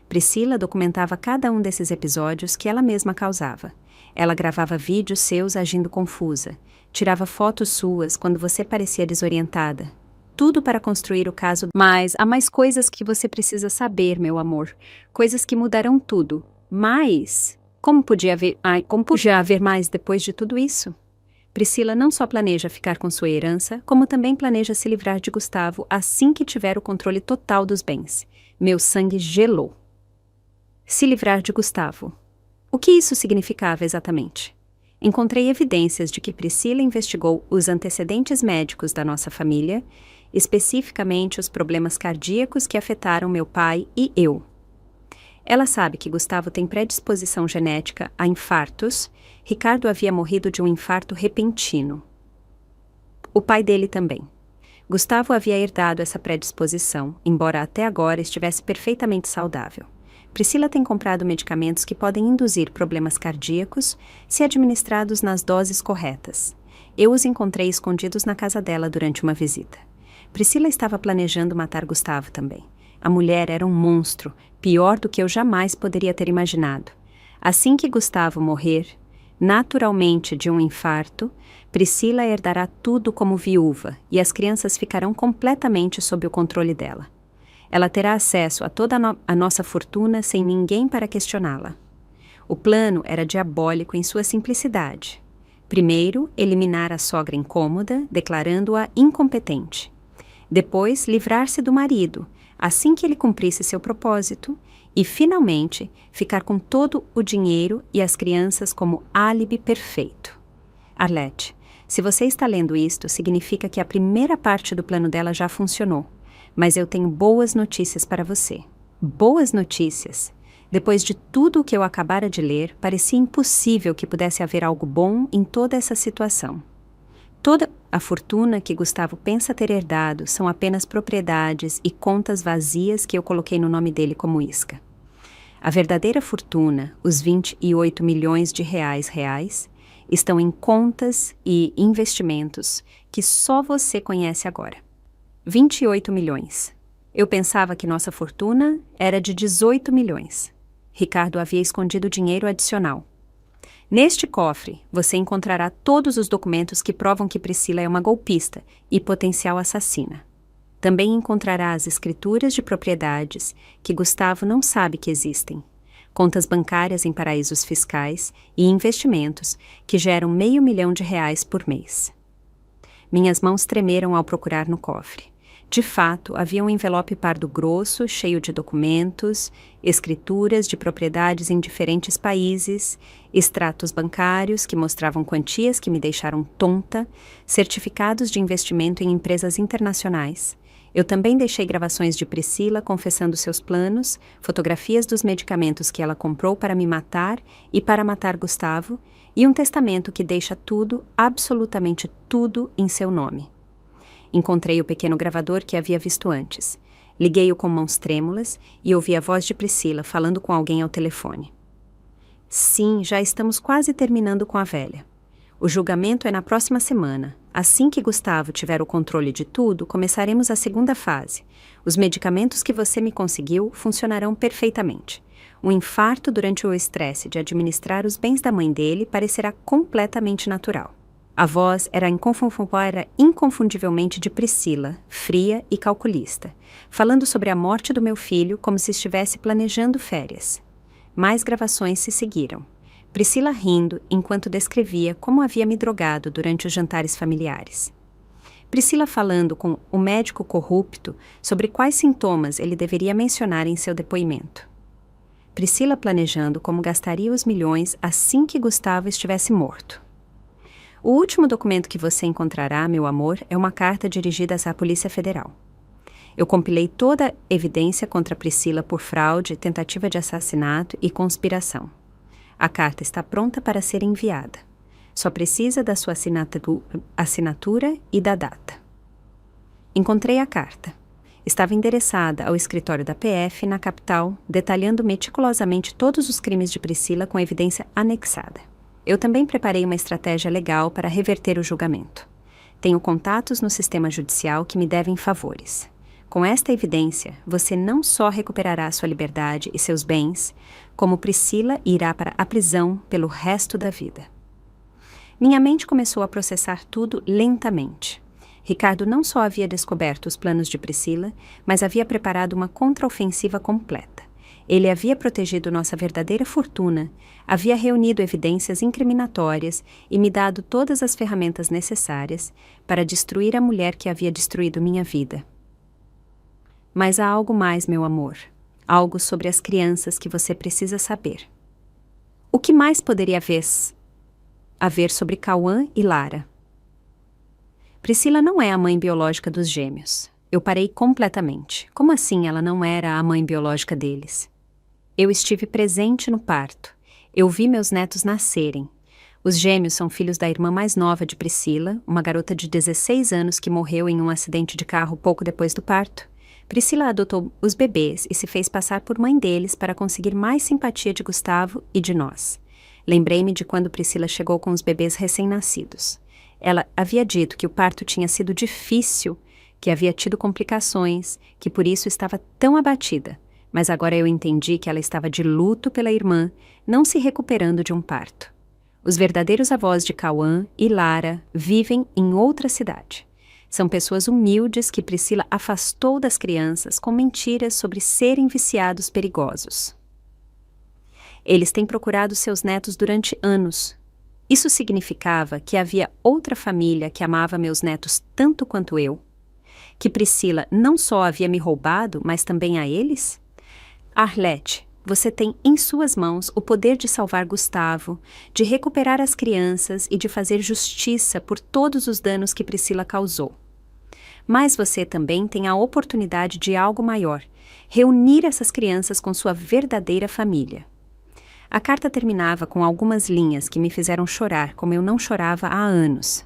Priscila documentava cada um desses episódios que ela mesma causava. Ela gravava vídeos seus agindo confusa, tirava fotos suas quando você parecia desorientada. Tudo para construir o caso. Mas há mais coisas que você precisa saber, meu amor. Coisas que mudarão tudo. Mas, como podia haver mais depois de tudo isso? Priscila não só planeja ficar com sua herança, como também planeja se livrar de Gustavo assim que tiver o controle total dos bens. Meu sangue gelou. Se livrar de Gustavo. O que isso significava exatamente? Encontrei evidências de que Priscila investigou os antecedentes médicos da nossa família, especificamente os problemas cardíacos que afetaram meu pai e eu. Ela sabe que Gustavo tem predisposição genética a infartos. Ricardo havia morrido de um infarto repentino. O pai dele também. Gustavo havia herdado essa predisposição, embora até agora estivesse perfeitamente saudável. Priscila tem comprado medicamentos que podem induzir problemas cardíacos se administrados nas doses corretas. Eu os encontrei escondidos na casa dela durante uma visita. Priscila estava planejando matar Gustavo também. A mulher era um monstro, pior do que eu jamais poderia ter imaginado. Assim que Gustavo morrer, naturalmente de um infarto, Priscila herdará tudo como viúva e as crianças ficarão completamente sob o controle dela. Ela terá acesso a toda a nossa fortuna sem ninguém para questioná-la. O plano era diabólico em sua simplicidade. Primeiro, eliminar a sogra incômoda, declarando-a incompetente. Depois, livrar-se do marido, assim que ele cumprisse seu propósito, e, finalmente, ficar com todo o dinheiro e as crianças como álibi perfeito. Arlete, se você está lendo isto, significa que a primeira parte do plano dela já funcionou, mas eu tenho boas notícias para você. Boas notícias! Depois de tudo o que eu acabara de ler, parecia impossível que pudesse haver algo bom em toda essa situação. Toda a fortuna que Gustavo pensa ter herdado são apenas propriedades e contas vazias que eu coloquei no nome dele como isca. A verdadeira fortuna, os 28 milhões de reais, estão em contas e investimentos que só você conhece agora. 28 milhões. Eu pensava que nossa fortuna era de 18 milhões. Ricardo havia escondido dinheiro adicional. Neste cofre, você encontrará todos os documentos que provam que Priscila é uma golpista e potencial assassina. Também encontrará as escrituras de propriedades que Gustavo não sabe que existem, contas bancárias em paraísos fiscais e investimentos que geram R$500 mil por mês. Minhas mãos tremeram ao procurar no cofre. De fato, havia um envelope pardo grosso, cheio de documentos, escrituras de propriedades em diferentes países, extratos bancários que mostravam quantias que me deixaram tonta, certificados de investimento em empresas internacionais. Eu também deixei gravações de Priscila confessando seus planos, fotografias dos medicamentos que ela comprou para me matar e para matar Gustavo, e um testamento que deixa tudo, absolutamente tudo, em seu nome. Encontrei o pequeno gravador que havia visto antes. Liguei-o com mãos trêmulas e ouvi a voz de Priscila falando com alguém ao telefone. Sim, já estamos quase terminando com a velha. O julgamento é na próxima semana. Assim que Gustavo tiver o controle de tudo, começaremos a segunda fase. Os medicamentos que você me conseguiu funcionarão perfeitamente. Um infarto durante o estresse de administrar os bens da mãe dele parecerá completamente natural. A voz era inconfundivelmente de Priscila, fria e calculista, falando sobre a morte do meu filho como se estivesse planejando férias. Mais gravações se seguiram. Priscila rindo enquanto descrevia como havia me drogado durante os jantares familiares. Priscila falando com o médico corrupto sobre quais sintomas ele deveria mencionar em seu depoimento. Priscila planejando como gastaria os milhões assim que Gustavo estivesse morto. O último documento que você encontrará, meu amor, é uma carta dirigida à Polícia Federal. Eu compilei toda a evidência contra Priscila por fraude, tentativa de assassinato e conspiração. A carta está pronta para ser enviada. Só precisa da sua assinatura e da data. Encontrei a carta. Estava endereçada ao escritório da PF na capital, detalhando meticulosamente todos os crimes de Priscila com evidência anexada. Eu também preparei uma estratégia legal para reverter o julgamento. Tenho contatos no sistema judicial que me devem favores. Com esta evidência, você não só recuperará sua liberdade e seus bens, como Priscila irá para a prisão pelo resto da vida. Minha mente começou a processar tudo lentamente. Ricardo não só havia descoberto os planos de Priscila, mas havia preparado uma contraofensiva completa. Ele havia protegido nossa verdadeira fortuna, havia reunido evidências incriminatórias e me dado todas as ferramentas necessárias para destruir a mulher que havia destruído minha vida. Mas há algo mais, meu amor. Algo sobre as crianças que você precisa saber. O que mais poderia haver sobre Cauã e Lara? Priscila não é a mãe biológica dos gêmeos. Eu parei completamente. Como assim ela não era a mãe biológica deles? Eu estive presente no parto. Eu vi meus netos nascerem. Os gêmeos são filhos da irmã mais nova de Priscila, uma garota de 16 anos que morreu em um acidente de carro pouco depois do parto. Priscila adotou os bebês e se fez passar por mãe deles para conseguir mais simpatia de Gustavo e de nós. Lembrei-me de quando Priscila chegou com os bebês recém-nascidos. Ela havia dito que o parto tinha sido difícil, que havia tido complicações, que por isso estava tão abatida. Mas agora eu entendi que ela estava de luto pela irmã, não se recuperando de um parto. Os verdadeiros avós de Cauã e Lara vivem em outra cidade. São pessoas humildes que Priscila afastou das crianças com mentiras sobre serem viciados perigosos. Eles têm procurado seus netos durante anos. Isso significava que havia outra família que amava meus netos tanto quanto eu? Que Priscila não só havia me roubado, mas também a eles? Arlete, você tem em suas mãos o poder de salvar Gustavo, de recuperar as crianças e de fazer justiça por todos os danos que Priscila causou. Mas você também tem a oportunidade de algo maior, reunir essas crianças com sua verdadeira família. A carta terminava com algumas linhas que me fizeram chorar como eu não chorava há anos.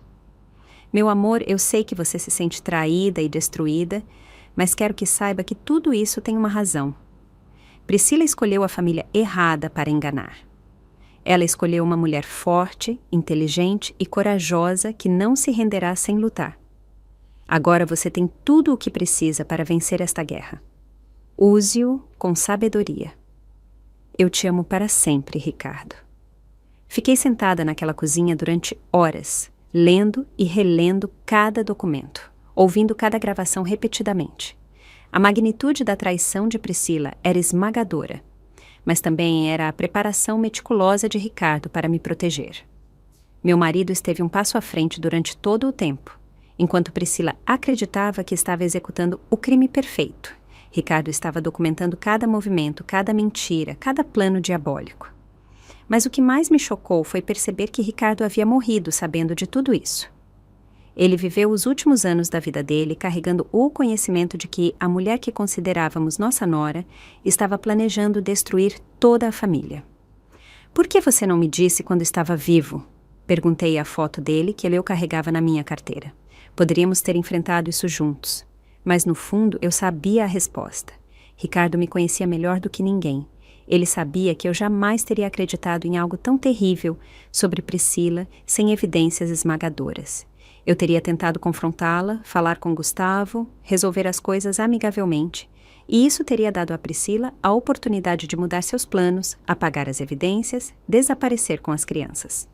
Meu amor, eu sei que você se sente traída e destruída, mas quero que saiba que tudo isso tem uma razão. Priscila escolheu a família errada para enganar. Ela escolheu uma mulher forte, inteligente e corajosa que não se renderá sem lutar. Agora você tem tudo o que precisa para vencer esta guerra. Use-o com sabedoria. Eu te amo para sempre, Ricardo. Fiquei sentada naquela cozinha durante horas, lendo e relendo cada documento, ouvindo cada gravação repetidamente. A magnitude da traição de Priscila era esmagadora, mas também era a preparação meticulosa de Ricardo para me proteger. Meu marido esteve um passo à frente durante todo o tempo, enquanto Priscila acreditava que estava executando o crime perfeito. Ricardo estava documentando cada movimento, cada mentira, cada plano diabólico. Mas o que mais me chocou foi perceber que Ricardo havia morrido sabendo de tudo isso. Ele viveu os últimos anos da vida dele carregando o conhecimento de que a mulher que considerávamos nossa nora estava planejando destruir toda a família. Por que você não me disse quando estava vivo? Perguntei à foto dele que eu carregava na minha carteira. Poderíamos ter enfrentado isso juntos. Mas no fundo eu sabia a resposta. Ricardo me conhecia melhor do que ninguém. Ele sabia que eu jamais teria acreditado em algo tão terrível sobre Priscila sem evidências esmagadoras. Eu teria tentado confrontá-la, falar com Gustavo, resolver as coisas amigavelmente, e isso teria dado a Priscila a oportunidade de mudar seus planos, apagar as evidências, desaparecer com as crianças.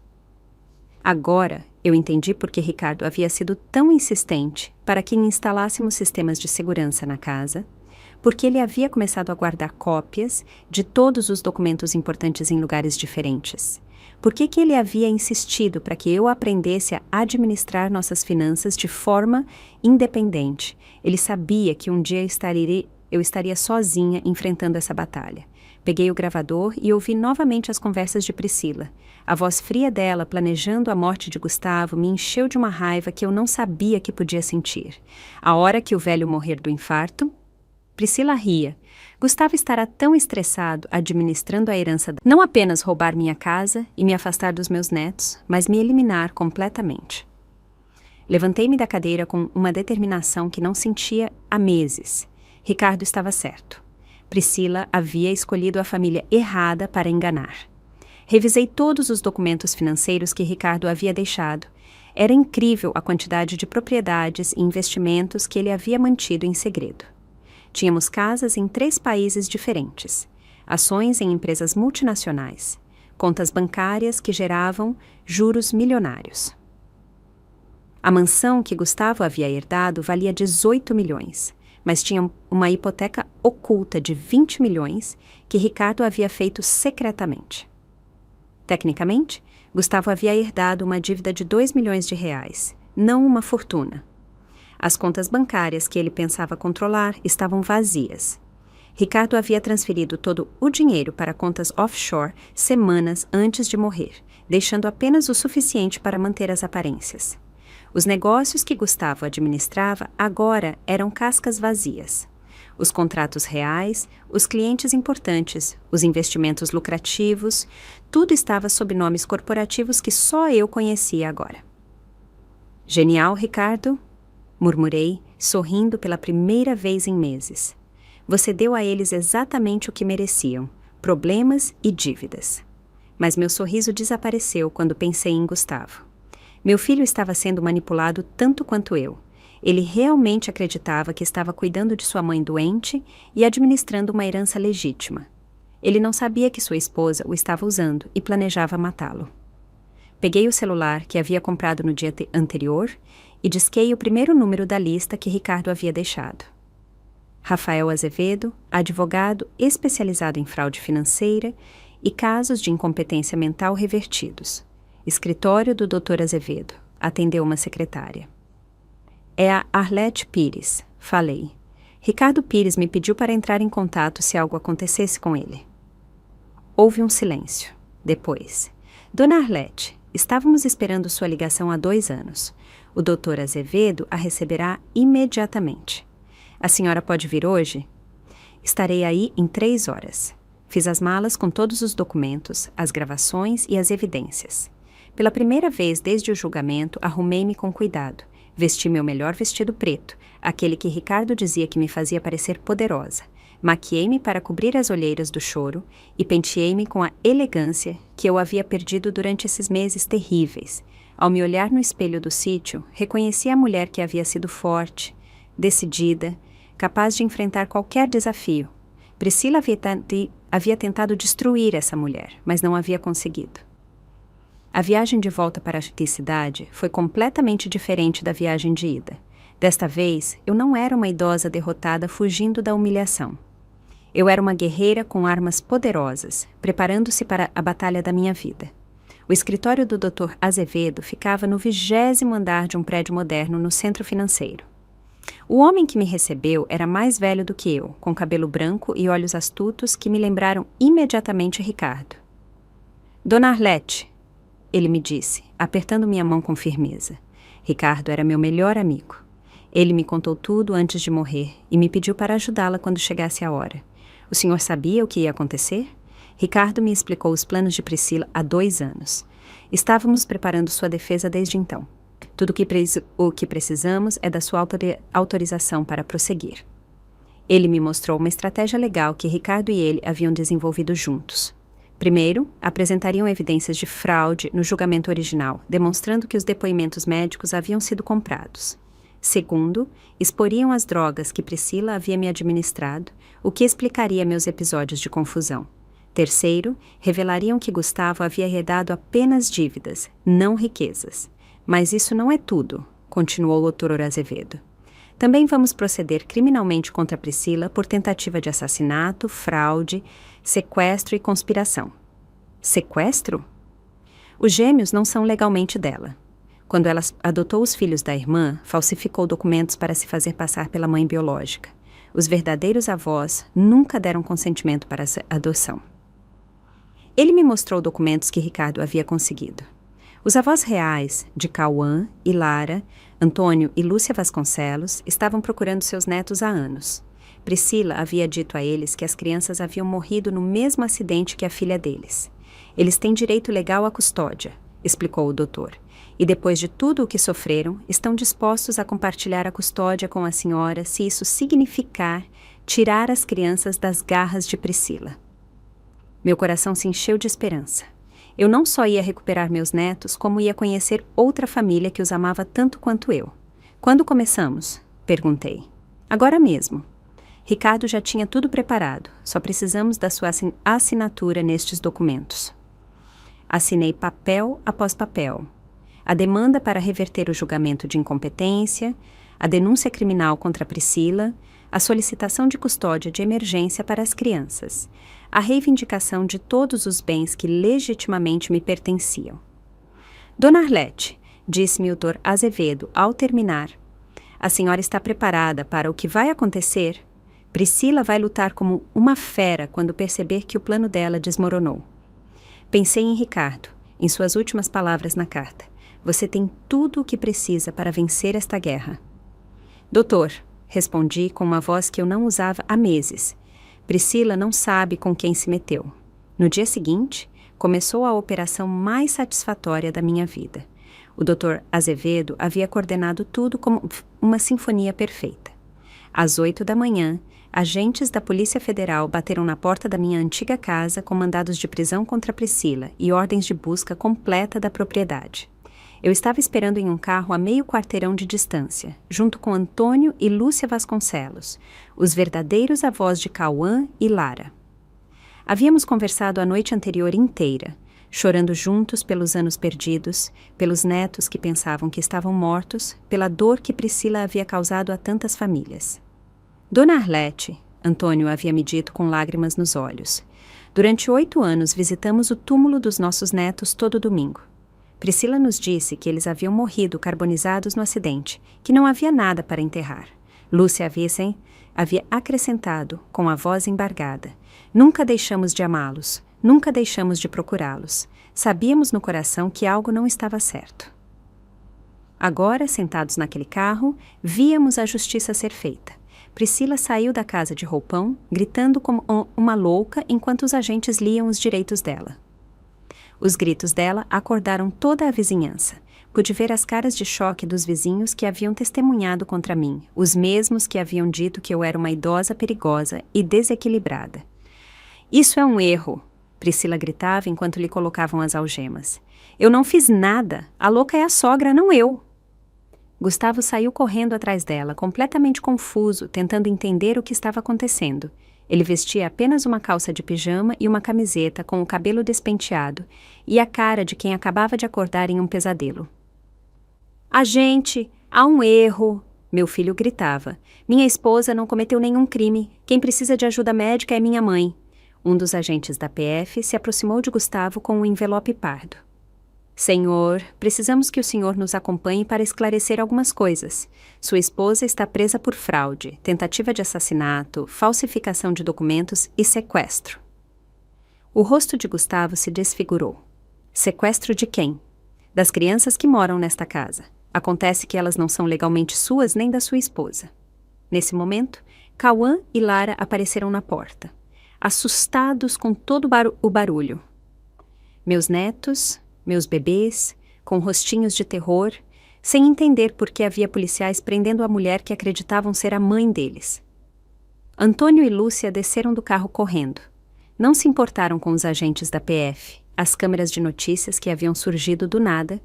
Agora, eu entendi por que Ricardo havia sido tão insistente para que instalássemos sistemas de segurança na casa, porque ele havia começado a guardar cópias de todos os documentos importantes em lugares diferentes. Por que ele havia insistido para que eu aprendesse a administrar nossas finanças de forma independente? Ele sabia que um dia eu estaria sozinha enfrentando essa batalha. Peguei o gravador e ouvi novamente as conversas de Priscila. A voz fria dela, planejando a morte de Gustavo, me encheu de uma raiva que eu não sabia que podia sentir. A hora que o velho morrer do infarto, Priscila ria. Gustavo estará tão estressado administrando a herança, não apenas roubar minha casa e me afastar dos meus netos, mas me eliminar completamente. Levantei-me da cadeira com uma determinação que não sentia há meses. Ricardo estava certo. Priscila havia escolhido a família errada para enganar. Revisei todos os documentos financeiros que Ricardo havia deixado. Era incrível a quantidade de propriedades e investimentos que ele havia mantido em segredo. Tínhamos casas em 3 países diferentes, ações em empresas multinacionais, contas bancárias que geravam juros milionários. A mansão que Gustavo havia herdado valia 18 milhões, mas tinha uma hipoteca oculta de 20 milhões que Ricardo havia feito secretamente. Tecnicamente, Gustavo havia herdado uma dívida de 2 milhões de reais, não uma fortuna. As contas bancárias que ele pensava controlar estavam vazias. Ricardo havia transferido todo o dinheiro para contas offshore semanas antes de morrer, deixando apenas o suficiente para manter as aparências. Os negócios que Gustavo administrava agora eram cascas vazias. Os contratos reais, os clientes importantes, os investimentos lucrativos, tudo estava sob nomes corporativos que só eu conhecia agora. Genial, Ricardo? murmurei, sorrindo pela primeira vez em meses. Você deu a eles exatamente o que mereciam, problemas e dívidas. Mas meu sorriso desapareceu quando pensei em Gustavo. Meu filho estava sendo manipulado tanto quanto eu. Ele realmente acreditava que estava cuidando de sua mãe doente e administrando uma herança legítima. Ele não sabia que sua esposa o estava usando e planejava matá-lo. Peguei o celular que havia comprado no dia anterior e disquei o primeiro número da lista que Ricardo havia deixado. Rafael Azevedo, advogado especializado em fraude financeira e casos de incompetência mental revertidos. Escritório do Dr. Azevedo, atendeu uma secretária. É a Arlete Pires, falei. Ricardo Pires me pediu para entrar em contato se algo acontecesse com ele. Houve um silêncio. Depois. Dona Arlete, estávamos esperando sua ligação há 2 anos. O Dr. Azevedo a receberá imediatamente. A senhora pode vir hoje? Estarei aí em 3 horas. Fiz as malas com todos os documentos, as gravações e as evidências. Pela primeira vez desde o julgamento, arrumei-me com cuidado. Vesti meu melhor vestido preto, aquele que Ricardo dizia que me fazia parecer poderosa. Maquiei-me para cobrir as olheiras do choro e penteei-me com a elegância que eu havia perdido durante esses meses terríveis. Ao me olhar no espelho do sítio, reconheci a mulher que havia sido forte, decidida, capaz de enfrentar qualquer desafio. Priscila havia tentado destruir essa mulher, mas não havia conseguido. A viagem de volta para a cidade foi completamente diferente da viagem de ida. Desta vez, eu não era uma idosa derrotada fugindo da humilhação. Eu era uma guerreira com armas poderosas, preparando-se para a batalha da minha vida. O escritório do Dr. Azevedo ficava no 20º andar de um prédio moderno no centro financeiro. O homem que me recebeu era mais velho do que eu, com cabelo branco e olhos astutos que me lembraram imediatamente Ricardo. Dona Arlete, ele me disse, apertando minha mão com firmeza. Ricardo era meu melhor amigo. Ele me contou tudo antes de morrer e me pediu para ajudá-la quando chegasse a hora. O senhor sabia o que ia acontecer? Ricardo me explicou os planos de Priscila há 2 anos. Estávamos preparando sua defesa desde então. Tudo o que precisamos é da sua autorização para prosseguir. Ele me mostrou uma estratégia legal que Ricardo e ele haviam desenvolvido juntos. Primeiro, apresentariam evidências de fraude no julgamento original, demonstrando que os depoimentos médicos haviam sido comprados. Segundo, exporiam as drogas que Priscila havia me administrado, o que explicaria meus episódios de confusão. Terceiro, revelariam que Gustavo havia herdado apenas dívidas, não riquezas. Mas isso não é tudo, continuou o Dr. Azevedo. Também vamos proceder criminalmente contra Priscila por tentativa de assassinato, fraude, sequestro e conspiração. Sequestro? Os gêmeos não são legalmente dela. Quando ela adotou os filhos da irmã, falsificou documentos para se fazer passar pela mãe biológica. Os verdadeiros avós nunca deram consentimento para a adoção. Ele me mostrou documentos que Ricardo havia conseguido. Os avós reais de Cauã e Lara, Antônio e Lúcia Vasconcelos, estavam procurando seus netos há anos. Priscila havia dito a eles que as crianças haviam morrido no mesmo acidente que a filha deles. Eles têm direito legal à custódia, explicou o doutor. E depois de tudo o que sofreram, estão dispostos a compartilhar a custódia com a senhora se isso significar tirar as crianças das garras de Priscila. Meu coração se encheu de esperança. Eu não só ia recuperar meus netos, como ia conhecer outra família que os amava tanto quanto eu. Quando começamos? Perguntei. Agora mesmo. Ricardo já tinha tudo preparado, só precisamos da sua assinatura nestes documentos. Assinei papel após papel. A demanda para reverter o julgamento de incompetência, a denúncia criminal contra Priscila, a solicitação de custódia de emergência para as crianças, a reivindicação de todos os bens que legitimamente me pertenciam. Dona Arlete, disse-me o Dr. Azevedo ao terminar, a senhora está preparada para o que vai acontecer? Priscila vai lutar como uma fera quando perceber que o plano dela desmoronou. Pensei em Ricardo, em suas últimas palavras na carta. Você tem tudo o que precisa para vencer esta guerra. Doutor, respondi com uma voz que eu não usava há meses. Priscila não sabe com quem se meteu. No dia seguinte, começou a operação mais satisfatória da minha vida. O Dr. Azevedo havia coordenado tudo como uma sinfonia perfeita. Às 8 da manhã, agentes da Polícia Federal bateram na porta da minha antiga casa com mandados de prisão contra Priscila e ordens de busca completa da propriedade. Eu estava esperando em um carro a meio quarteirão de distância, junto com Antônio e Lúcia Vasconcelos, os verdadeiros avós de Cauã e Lara. Havíamos conversado a noite anterior inteira, chorando juntos pelos anos perdidos, pelos netos que pensavam que estavam mortos, pela dor que Priscila havia causado a tantas famílias. Dona Arlete, Antônio havia me dito com lágrimas nos olhos, durante 8 anos visitamos o túmulo dos nossos netos todo domingo. Priscila nos disse que eles haviam morrido carbonizados no acidente, que não havia nada para enterrar. Lúcia havia acrescentado, com a voz embargada: nunca deixamos de amá-los, nunca deixamos de procurá-los. Sabíamos no coração que algo não estava certo. Agora, sentados naquele carro, víamos a justiça ser feita. Priscila saiu da casa de roupão, gritando como uma louca enquanto os agentes liam os direitos dela. Os gritos dela acordaram toda a vizinhança. Pude ver as caras de choque dos vizinhos que haviam testemunhado contra mim, os mesmos que haviam dito que eu era uma idosa perigosa e desequilibrada. Isso é um erro, Priscila gritava enquanto lhe colocavam as algemas. Eu não fiz nada, a louca é a sogra, não eu. Gustavo saiu correndo atrás dela, completamente confuso, tentando entender o que estava acontecendo. Ele vestia apenas uma calça de pijama e uma camiseta com o cabelo despenteado e a cara de quem acabava de acordar em um pesadelo. Agente, há um erro, meu filho gritava. Minha esposa não cometeu nenhum crime. Quem precisa de ajuda médica é minha mãe. Um dos agentes da PF se aproximou de Gustavo com um envelope pardo. Senhor, precisamos que o senhor nos acompanhe para esclarecer algumas coisas. Sua esposa está presa por fraude, tentativa de assassinato, falsificação de documentos e sequestro. O rosto de Gustavo se desfigurou. Sequestro de quem? Das crianças que moram nesta casa. Acontece que elas não são legalmente suas nem da sua esposa. Nesse momento, Cauã e Lara apareceram na porta, assustados com todo o barulho. Meus netos, meus bebês, com rostinhos de terror, sem entender por que havia policiais prendendo a mulher que acreditavam ser a mãe deles. Antônio e Lúcia desceram do carro correndo. Não se importaram com os agentes da PF, as câmeras de notícias que haviam surgido do nada,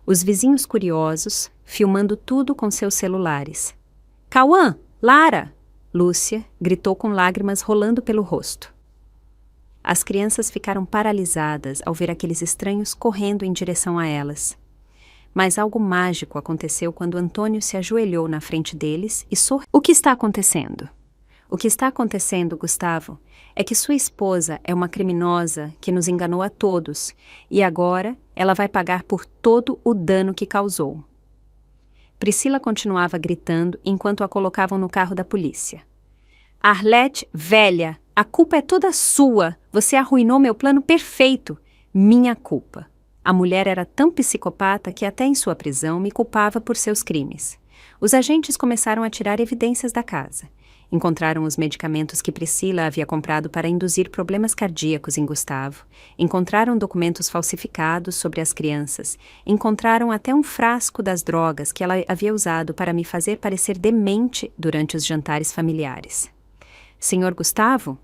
os vizinhos curiosos, filmando tudo com seus celulares. Cauã! Lara! Lúcia gritou com lágrimas rolando pelo rosto. As crianças ficaram paralisadas ao ver aqueles estranhos correndo em direção a elas. Mas algo mágico aconteceu quando Antônio se ajoelhou na frente deles e sorriu. O que está acontecendo? O que está acontecendo, Gustavo, é que sua esposa é uma criminosa que nos enganou a todos e agora ela vai pagar por todo o dano que causou. Priscila continuava gritando enquanto a colocavam no carro da polícia. Arlete, velha, a culpa é toda sua. Você arruinou meu plano perfeito. Minha culpa. A mulher era tão psicopata que até em sua prisão me culpava por seus crimes. Os agentes começaram a tirar evidências da casa. Encontraram os medicamentos que Priscila havia comprado para induzir problemas cardíacos em Gustavo. Encontraram documentos falsificados sobre as crianças. Encontraram até um frasco das drogas que ela havia usado para me fazer parecer demente durante os jantares familiares. Senhor Gustavo?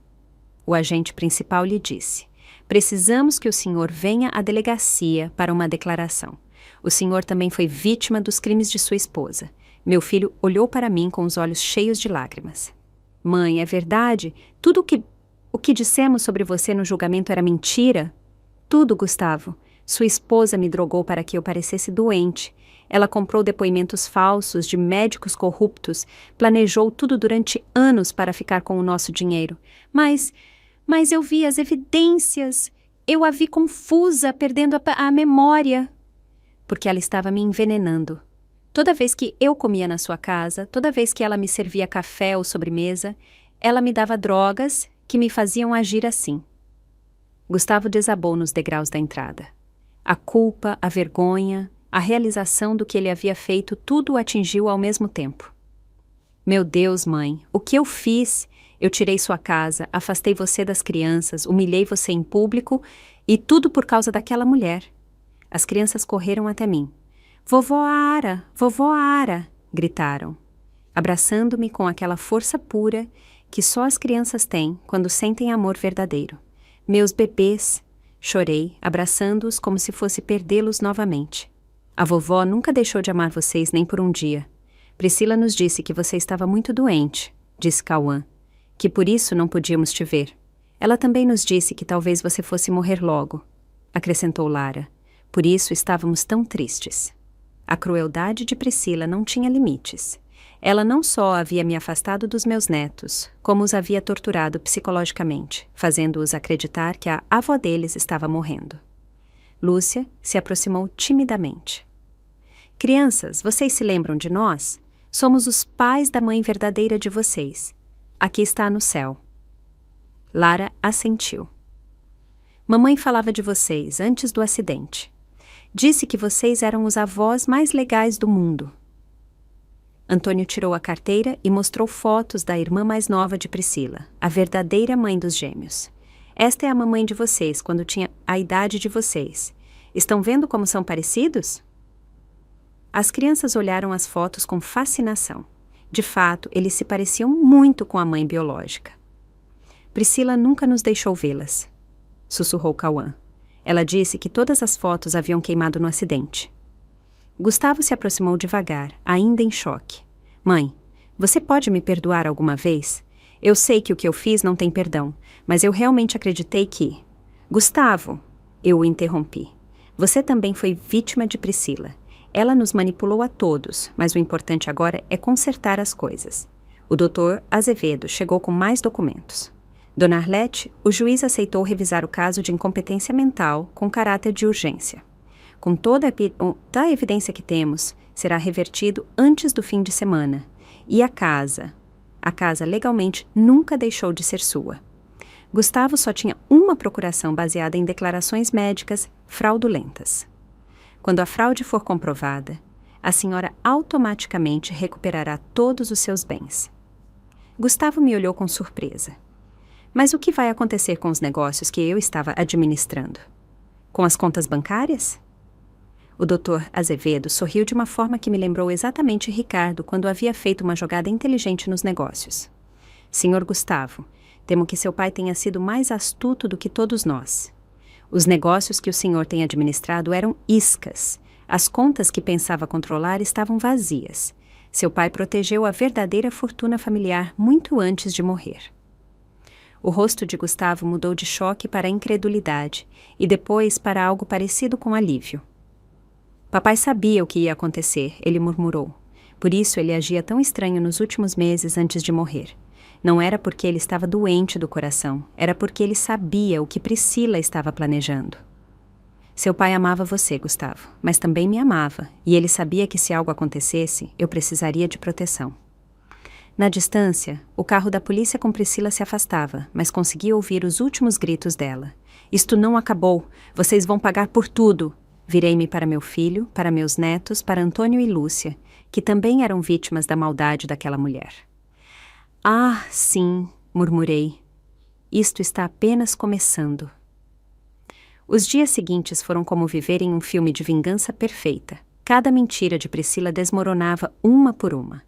O agente principal lhe disse: precisamos que o senhor venha à delegacia para uma declaração. O senhor também foi vítima dos crimes de sua esposa. Meu filho olhou para mim com os olhos cheios de lágrimas. Mãe, é verdade? Tudo o que dissemos sobre você no julgamento era mentira? Tudo, Gustavo. Sua esposa me drogou para que eu parecesse doente. Ela comprou depoimentos falsos de médicos corruptos, planejou tudo durante anos para ficar com o nosso dinheiro. Mas eu vi as evidências. Eu a vi confusa, perdendo a memória. Porque ela estava me envenenando. Toda vez que eu comia na sua casa, toda vez que ela me servia café ou sobremesa, ela me dava drogas que me faziam agir assim. Gustavo desabou nos degraus da entrada. A culpa, a vergonha, a realização do que ele havia feito, tudo o atingiu ao mesmo tempo. Meu Deus, mãe, o que eu fiz? Eu tirei sua casa, afastei você das crianças, humilhei você em público e tudo por causa daquela mulher. As crianças correram até mim. Vovó Ara! Vovó Ara! Gritaram, abraçando-me com aquela força pura que só as crianças têm quando sentem amor verdadeiro. Meus bebês! Chorei, abraçando-os como se fosse perdê-los novamente. A vovó nunca deixou de amar vocês nem por um dia. Priscila nos disse que você estava muito doente, disse Cauã, que por isso não podíamos te ver. Ela também nos disse que talvez você fosse morrer logo, acrescentou Lara. Por isso estávamos tão tristes. A crueldade de Priscila não tinha limites. Ela não só havia me afastado dos meus netos, como os havia torturado psicologicamente, fazendo-os acreditar que a avó deles estava morrendo. Lúcia se aproximou timidamente. Crianças, vocês se lembram de nós? Somos os pais da mãe verdadeira de vocês. Aqui está no céu. Lara assentiu. Mamãe falava de vocês antes do acidente. Disse que vocês eram os avós mais legais do mundo. Antônio tirou a carteira e mostrou fotos da irmã mais nova de Priscila, a verdadeira mãe dos gêmeos. Esta é a mamãe de vocês, quando tinha a idade de vocês. Estão vendo como são parecidos? As crianças olharam as fotos com fascinação. De fato, eles se pareciam muito com a mãe biológica. Priscila nunca nos deixou vê-las, sussurrou Cauã. Ela disse que todas as fotos haviam queimado no acidente. Gustavo se aproximou devagar, ainda em choque. Mãe, você pode me perdoar alguma vez? Eu sei que o que eu fiz não tem perdão, mas eu realmente acreditei que... Gustavo, eu o interrompi. Você também foi vítima de Priscila. Ela nos manipulou a todos, mas o importante agora é consertar as coisas. O doutor Azevedo chegou com mais documentos. Dona Arlete, o juiz aceitou revisar o caso de incompetência mental com caráter de urgência. Com toda a evidência que temos, será revertido antes do fim de semana. E a casa legalmente nunca deixou de ser sua. Gustavo só tinha uma procuração baseada em declarações médicas fraudulentas. Quando a fraude for comprovada, a senhora automaticamente recuperará todos os seus bens. Gustavo me olhou com surpresa. Mas o que vai acontecer com os negócios que eu estava administrando? Com as contas bancárias? O doutor Azevedo sorriu de uma forma que me lembrou exatamente Ricardo quando havia feito uma jogada inteligente nos negócios. Senhor Gustavo, temo que seu pai tenha sido mais astuto do que todos nós. Os negócios que o senhor tem administrado eram iscas. As contas que pensava controlar estavam vazias. Seu pai protegeu a verdadeira fortuna familiar muito antes de morrer. O rosto de Gustavo mudou de choque para incredulidade e depois para algo parecido com alívio. Papai sabia o que ia acontecer, ele murmurou. Por isso ele agia tão estranho nos últimos meses antes de morrer. Não era porque ele estava doente do coração, era porque ele sabia o que Priscila estava planejando. Seu pai amava você, Gustavo, mas também me amava, e ele sabia que se algo acontecesse, eu precisaria de proteção. Na distância, o carro da polícia com Priscila se afastava, mas conseguia ouvir os últimos gritos dela. Isto não acabou, vocês vão pagar por tudo. Virei-me para meu filho, para meus netos, para Antônio e Lúcia, que também eram vítimas da maldade daquela mulher. Ah, sim, murmurei. Isto está apenas começando. Os dias seguintes foram como viver em um filme de vingança perfeita. Cada mentira de Priscila desmoronava uma por uma.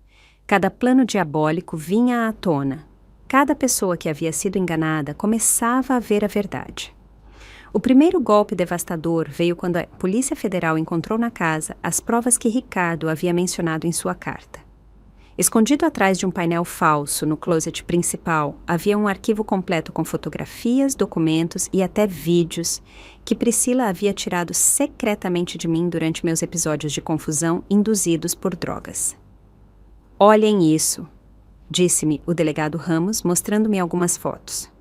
Cada plano diabólico vinha à tona. Cada pessoa que havia sido enganada começava a ver a verdade. O primeiro golpe devastador veio quando a Polícia Federal encontrou na casa as provas que Ricardo havia mencionado em sua carta. Escondido atrás de um painel falso no closet principal, havia um arquivo completo com fotografias, documentos e até vídeos que Priscila havia tirado secretamente de mim durante meus episódios de confusão induzidos por drogas. Olhem isso, disse-me o delegado Ramos, mostrando-me algumas fotos.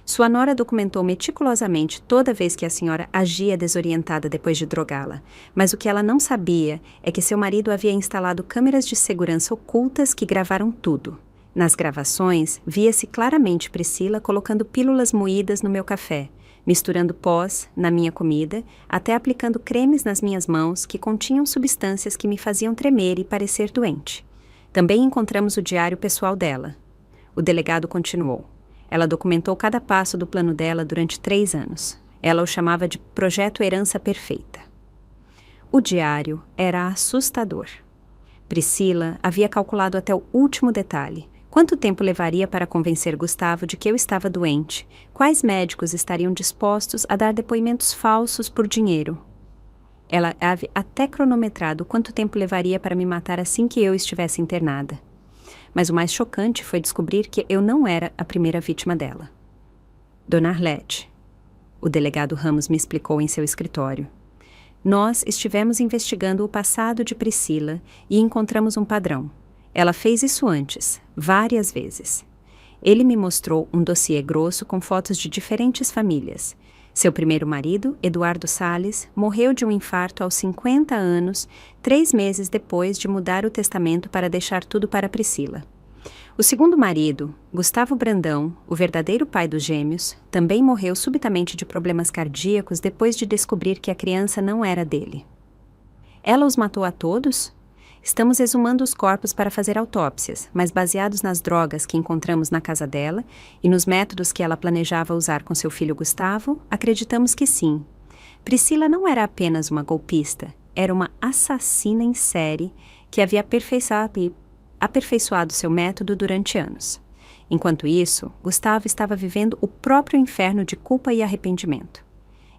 Sua nora documentou meticulosamente toda vez que a senhora agia desorientada depois de drogá-la, mas o que ela não sabia é que seu marido havia instalado câmeras de segurança ocultas que gravaram tudo. Nas gravações, via-se claramente Priscila colocando pílulas moídas no meu café, misturando pós na minha comida, até aplicando cremes nas minhas mãos que continham substâncias que me faziam tremer e parecer doente. Também encontramos o diário pessoal dela. O delegado continuou. Ela documentou cada passo do plano dela durante 3 anos. Ela o chamava de Projeto Herança Perfeita. O diário era assustador. Priscila havia calculado até o último detalhe. Quanto tempo levaria para convencer Gustavo de que eu estava doente? Quais médicos estariam dispostos a dar depoimentos falsos por dinheiro? Ela havia até cronometrado quanto tempo levaria para me matar assim que eu estivesse internada. Mas o mais chocante foi descobrir que eu não era a primeira vítima dela. Dona Arlete, o delegado Ramos me explicou em seu escritório. Nós estivemos investigando o passado de Priscila e encontramos um padrão. Ela fez isso antes, várias vezes. Ele me mostrou um dossiê grosso com fotos de diferentes famílias. Seu primeiro marido, Eduardo Salles, morreu de um infarto aos 50 anos, 3 meses depois de mudar o testamento para deixar tudo para Priscila. O segundo marido, Gustavo Brandão, o verdadeiro pai dos gêmeos, também morreu subitamente de problemas cardíacos depois de descobrir que a criança não era dele. Ela os matou a todos? Estamos exumando os corpos para fazer autópsias, mas baseados nas drogas que encontramos na casa dela e nos métodos que ela planejava usar com seu filho Gustavo, acreditamos que sim. Priscila não era apenas uma golpista, era uma assassina em série que havia aperfeiçoado seu método durante anos. Enquanto isso, Gustavo estava vivendo o próprio inferno de culpa e arrependimento.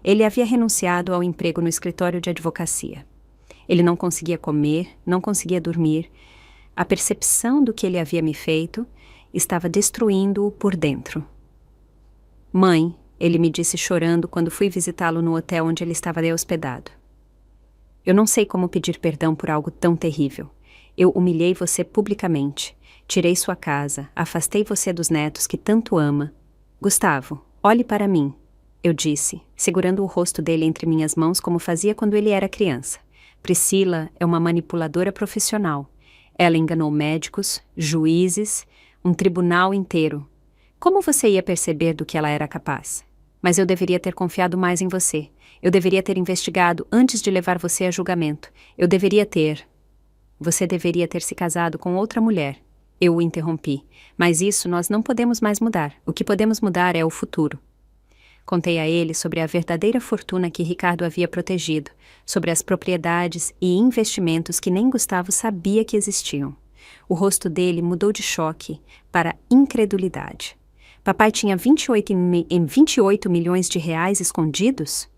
Ele havia renunciado ao emprego no escritório de advocacia. Ele não conseguia comer, não conseguia dormir. A percepção do que ele havia me feito estava destruindo-o por dentro. Mãe, ele me disse chorando quando fui visitá-lo no hotel onde ele estava hospedado. Eu não sei como pedir perdão por algo tão terrível. Eu humilhei você publicamente, tirei sua casa, afastei você dos netos que tanto ama. Gustavo, olhe para mim, eu disse, segurando o rosto dele entre minhas mãos como fazia quando ele era criança. Priscila é uma manipuladora profissional. Ela enganou médicos, juízes, um tribunal inteiro. Como você ia perceber do que ela era capaz? Mas eu deveria ter confiado mais em você. Eu deveria ter investigado antes de levar você a julgamento. Você deveria ter se casado com outra mulher. Eu o interrompi. Mas isso nós não podemos mais mudar. O que podemos mudar é o futuro. Contei a ele sobre a verdadeira fortuna que Ricardo havia protegido, sobre as propriedades e investimentos que nem Gustavo sabia que existiam. O rosto dele mudou de choque para incredulidade. Papai tinha 28 milhões de reais escondidos?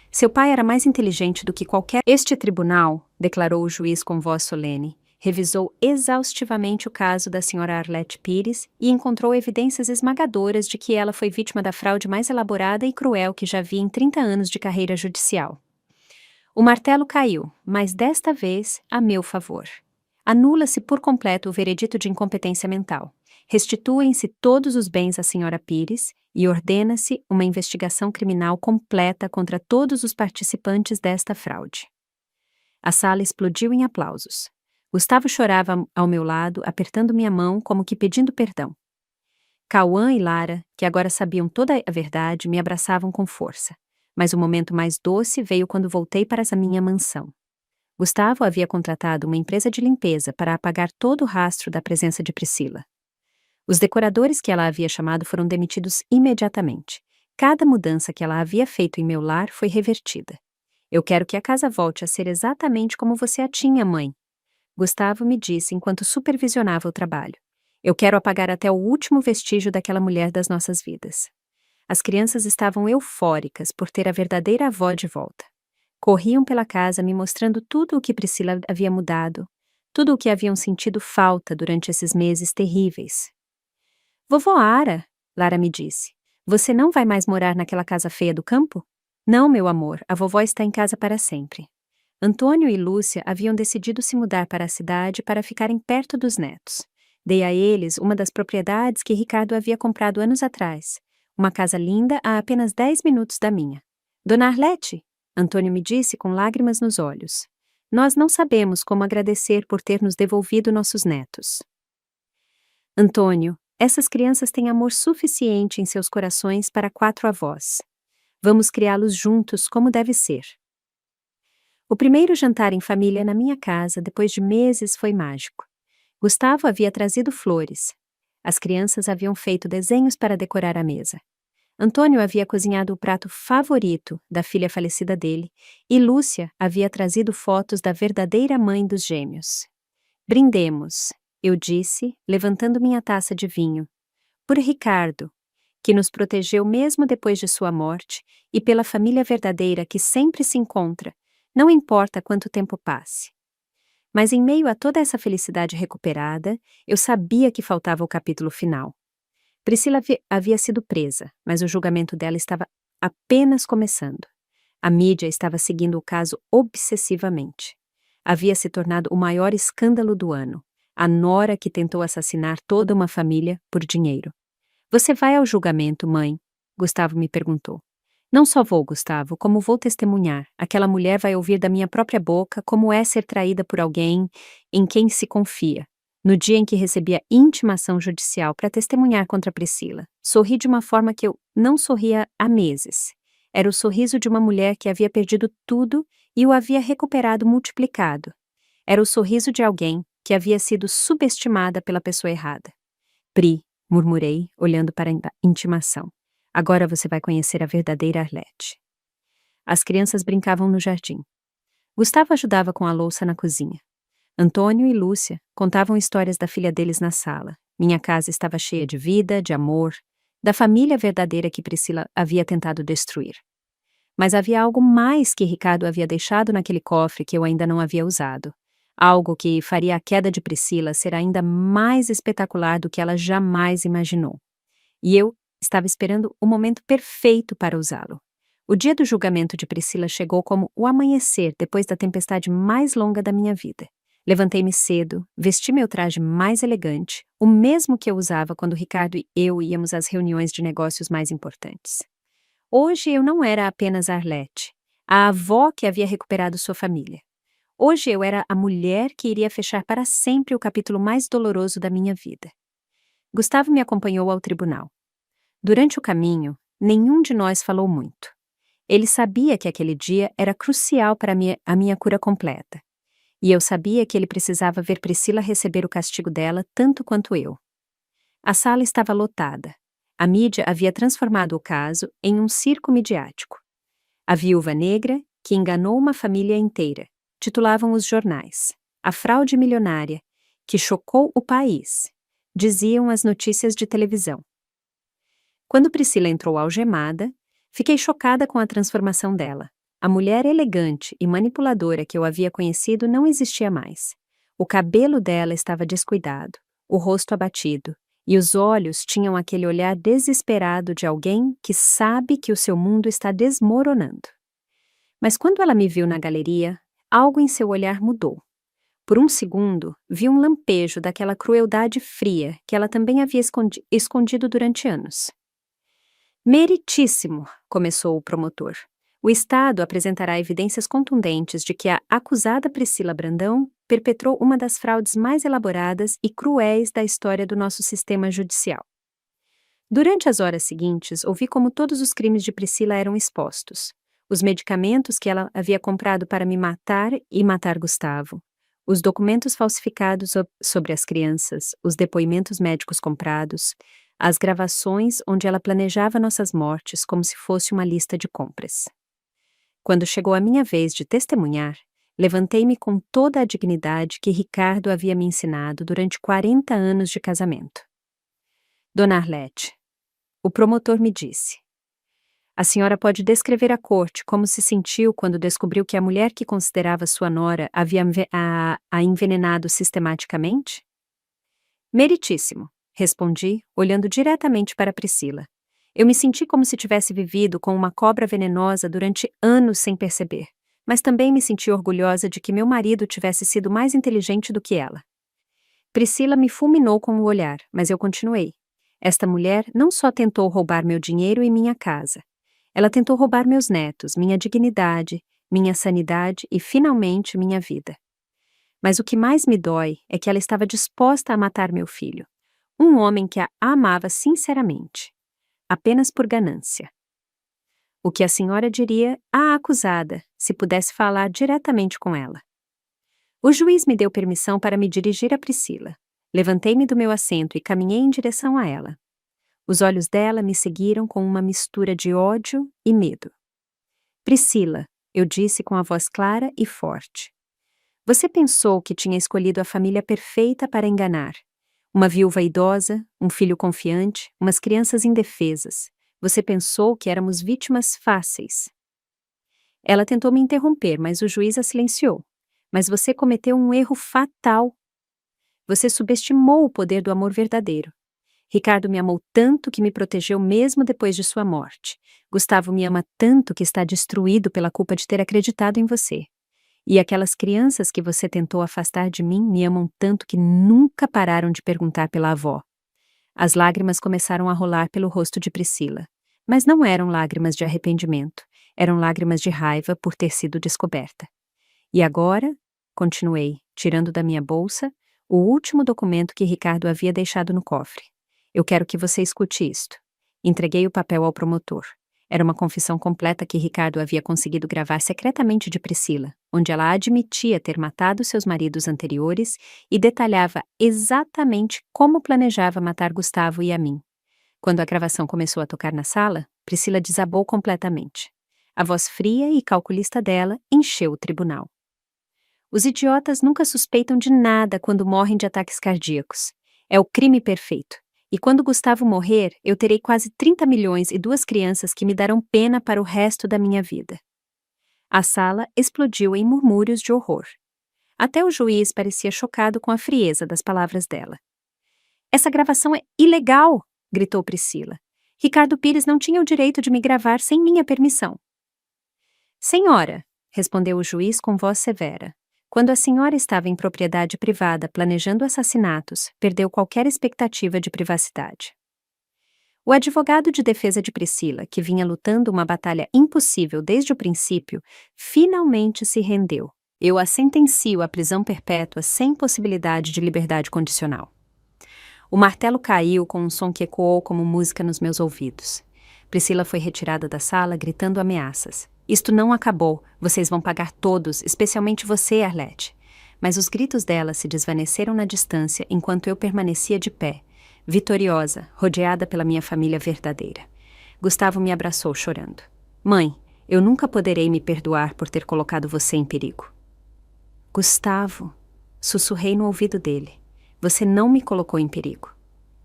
Seu pai era mais inteligente do que qualquer... Este tribunal, declarou o juiz com voz solene, revisou exaustivamente o caso da senhora Arlete Pires e encontrou evidências esmagadoras de que ela foi vítima da fraude mais elaborada e cruel que já vi em 30 anos de carreira judicial. O martelo caiu, mas desta vez a meu favor. Anula-se por completo o veredito de incompetência mental. Restituem-se todos os bens à senhora Pires e ordena-se uma investigação criminal completa contra todos os participantes desta fraude. A sala explodiu em aplausos. Gustavo chorava ao meu lado, apertando minha mão como que pedindo perdão. Cauã e Lara, que agora sabiam toda a verdade, me abraçavam com força. Mas o momento mais doce veio quando voltei para a minha mansão. Gustavo havia contratado uma empresa de limpeza para apagar todo o rastro da presença de Priscila. Os decoradores que ela havia chamado foram demitidos imediatamente. Cada mudança que ela havia feito em meu lar foi revertida. Eu quero que a casa volte a ser exatamente como você a tinha, mãe. Gustavo me disse enquanto supervisionava o trabalho. Eu quero apagar até o último vestígio daquela mulher das nossas vidas. As crianças estavam eufóricas por ter a verdadeira avó de volta. Corriam pela casa me mostrando tudo o que Priscila havia mudado, tudo o que haviam sentido falta durante esses meses terríveis. Vovó Ara, Lara me disse, você não vai mais morar naquela casa feia do campo? Não, meu amor, a vovó está em casa para sempre. Antônio e Lúcia haviam decidido se mudar para a cidade para ficarem perto dos netos. Dei a eles uma das propriedades que Ricardo havia comprado anos atrás. Uma casa linda a apenas 10 minutos da minha. Dona Arlete, Antônio me disse com lágrimas nos olhos. Nós não sabemos como agradecer por ter nos devolvido nossos netos. Antônio, essas crianças têm amor suficiente em seus corações para 4 avós. Vamos criá-los juntos como deve ser. O primeiro jantar em família na minha casa, depois de meses, foi mágico. Gustavo havia trazido flores. As crianças haviam feito desenhos para decorar a mesa. Antônio havia cozinhado o prato favorito da filha falecida dele e Lúcia havia trazido fotos da verdadeira mãe dos gêmeos. Brindemos, eu disse, levantando minha taça de vinho, por Ricardo, que nos protegeu mesmo depois de sua morte, e pela família verdadeira que sempre se encontra, não importa quanto tempo passe. Mas em meio a toda essa felicidade recuperada, eu sabia que faltava o capítulo final. Priscila havia sido presa, mas o julgamento dela estava apenas começando. A mídia estava seguindo o caso obsessivamente. Havia se tornado o maior escândalo do ano. A nora que tentou assassinar toda uma família por dinheiro. Você vai ao julgamento, mãe? Gustavo me perguntou. Não só vou, Gustavo, como vou testemunhar. Aquela mulher vai ouvir da minha própria boca como é ser traída por alguém em quem se confia. No dia em que recebi a intimação judicial para testemunhar contra Priscila, sorri de uma forma que eu não sorria há meses. Era o sorriso de uma mulher que havia perdido tudo e o havia recuperado multiplicado. Era o sorriso de alguém que havia sido subestimada pela pessoa errada. Pri, murmurei, olhando para a intimação. Agora você vai conhecer a verdadeira Arlete. As crianças brincavam no jardim. Gustavo ajudava com a louça na cozinha. Antônio e Lúcia contavam histórias da filha deles na sala. Minha casa estava cheia de vida, de amor, da família verdadeira que Priscila havia tentado destruir. Mas havia algo mais que Ricardo havia deixado naquele cofre que eu ainda não havia usado. Algo que faria a queda de Priscila ser ainda mais espetacular do que ela jamais imaginou. E eu estava esperando o momento perfeito para usá-lo. O dia do julgamento de Priscila chegou como o amanhecer depois da tempestade mais longa da minha vida. Levantei-me cedo, vesti meu traje mais elegante, o mesmo que eu usava quando Ricardo e eu íamos às reuniões de negócios mais importantes. Hoje eu não era apenas Arlete, a avó que havia recuperado sua família. Hoje eu era a mulher que iria fechar para sempre o capítulo mais doloroso da minha vida. Gustavo me acompanhou ao tribunal. Durante o caminho, nenhum de nós falou muito. Ele sabia que aquele dia era crucial para a minha cura completa. E eu sabia que ele precisava ver Priscila receber o castigo dela tanto quanto eu. A sala estava lotada. A mídia havia transformado o caso em um circo midiático. A viúva negra, que enganou uma família inteira, titulavam os jornais. A fraude milionária, que chocou o país, diziam as notícias de televisão. Quando Priscila entrou algemada, fiquei chocada com a transformação dela. A mulher elegante e manipuladora que eu havia conhecido não existia mais. O cabelo dela estava descuidado, o rosto abatido, e os olhos tinham aquele olhar desesperado de alguém que sabe que o seu mundo está desmoronando. Mas quando ela me viu na galeria, algo em seu olhar mudou. Por um segundo, vi um lampejo daquela crueldade fria que ela também havia escondido durante anos. Meritíssimo, começou o promotor. O Estado apresentará evidências contundentes de que a acusada Priscila Brandão perpetrou uma das fraudes mais elaboradas e cruéis da história do nosso sistema judicial. Durante as horas seguintes, ouvi como todos os crimes de Priscila eram expostos. Os medicamentos que ela havia comprado para me matar e matar Gustavo. Os documentos falsificados sobre as crianças, os depoimentos médicos comprados, as gravações onde ela planejava nossas mortes como se fosse uma lista de compras. Quando chegou a minha vez de testemunhar, levantei-me com toda a dignidade que Ricardo havia me ensinado durante 40 anos de casamento. Dona Arlete, o promotor me disse, a senhora pode descrever à corte como se sentiu quando descobriu que a mulher que considerava sua nora havia a envenenado sistematicamente? Meritíssimo, respondi, olhando diretamente para Priscila. Eu me senti como se tivesse vivido com uma cobra venenosa durante anos sem perceber, mas também me senti orgulhosa de que meu marido tivesse sido mais inteligente do que ela. Priscila me fulminou com o olhar, mas eu continuei. Esta mulher não só tentou roubar meu dinheiro e minha casa. Ela tentou roubar meus netos, minha dignidade, minha sanidade e, finalmente, minha vida. Mas o que mais me dói é que ela estava disposta a matar meu filho, um homem que a amava sinceramente, apenas por ganância. O que a senhora diria à acusada, se pudesse falar diretamente com ela? O juiz me deu permissão para me dirigir a Priscila. Levantei-me do meu assento e caminhei em direção a ela. Os olhos dela me seguiram com uma mistura de ódio e medo. Priscila, eu disse com a voz clara e forte. Você pensou que tinha escolhido a família perfeita para enganar. Uma viúva idosa, um filho confiante, umas crianças indefesas. Você pensou que éramos vítimas fáceis. Ela tentou me interromper, mas o juiz a silenciou. Mas você cometeu um erro fatal. Você subestimou o poder do amor verdadeiro. Ricardo me amou tanto que me protegeu mesmo depois de sua morte. Gustavo me ama tanto que está destruído pela culpa de ter acreditado em você. E aquelas crianças que você tentou afastar de mim me amam tanto que nunca pararam de perguntar pela avó. As lágrimas começaram a rolar pelo rosto de Priscila. Mas não eram lágrimas de arrependimento. Eram lágrimas de raiva por ter sido descoberta. E agora, continuei, tirando da minha bolsa o último documento que Ricardo havia deixado no cofre. Eu quero que você escute isto. Entreguei o papel ao promotor. Era uma confissão completa que Ricardo havia conseguido gravar secretamente de Priscila, onde ela admitia ter matado seus maridos anteriores e detalhava exatamente como planejava matar Gustavo e a mim. Quando a gravação começou a tocar na sala, Priscila desabou completamente. A voz fria e calculista dela encheu o tribunal. Os idiotas nunca suspeitam de nada quando morrem de ataques cardíacos. É o crime perfeito. E quando Gustavo morrer, eu terei quase 30 milhões e 2 crianças que me darão pena para o resto da minha vida. A sala explodiu em murmúrios de horror. Até o juiz parecia chocado com a frieza das palavras dela. Essa gravação é ilegal! Gritou Priscila. Ricardo Pires não tinha o direito de me gravar sem minha permissão. Senhora, respondeu o juiz com voz severa. Quando a senhora estava em propriedade privada planejando assassinatos, perdeu qualquer expectativa de privacidade. O advogado de defesa de Priscila, que vinha lutando uma batalha impossível desde o princípio, finalmente se rendeu. Eu a sentencio à prisão perpétua sem possibilidade de liberdade condicional. O martelo caiu com um som que ecoou como música nos meus ouvidos. Priscila foi retirada da sala gritando ameaças. Isto não acabou, vocês vão pagar todos, especialmente você, Arlete. Mas os gritos dela se desvaneceram na distância enquanto eu permanecia de pé, vitoriosa, rodeada pela minha família verdadeira. Gustavo me abraçou chorando. Mãe, eu nunca poderei me perdoar por ter colocado você em perigo. Gustavo, sussurrei no ouvido dele. Você não me colocou em perigo.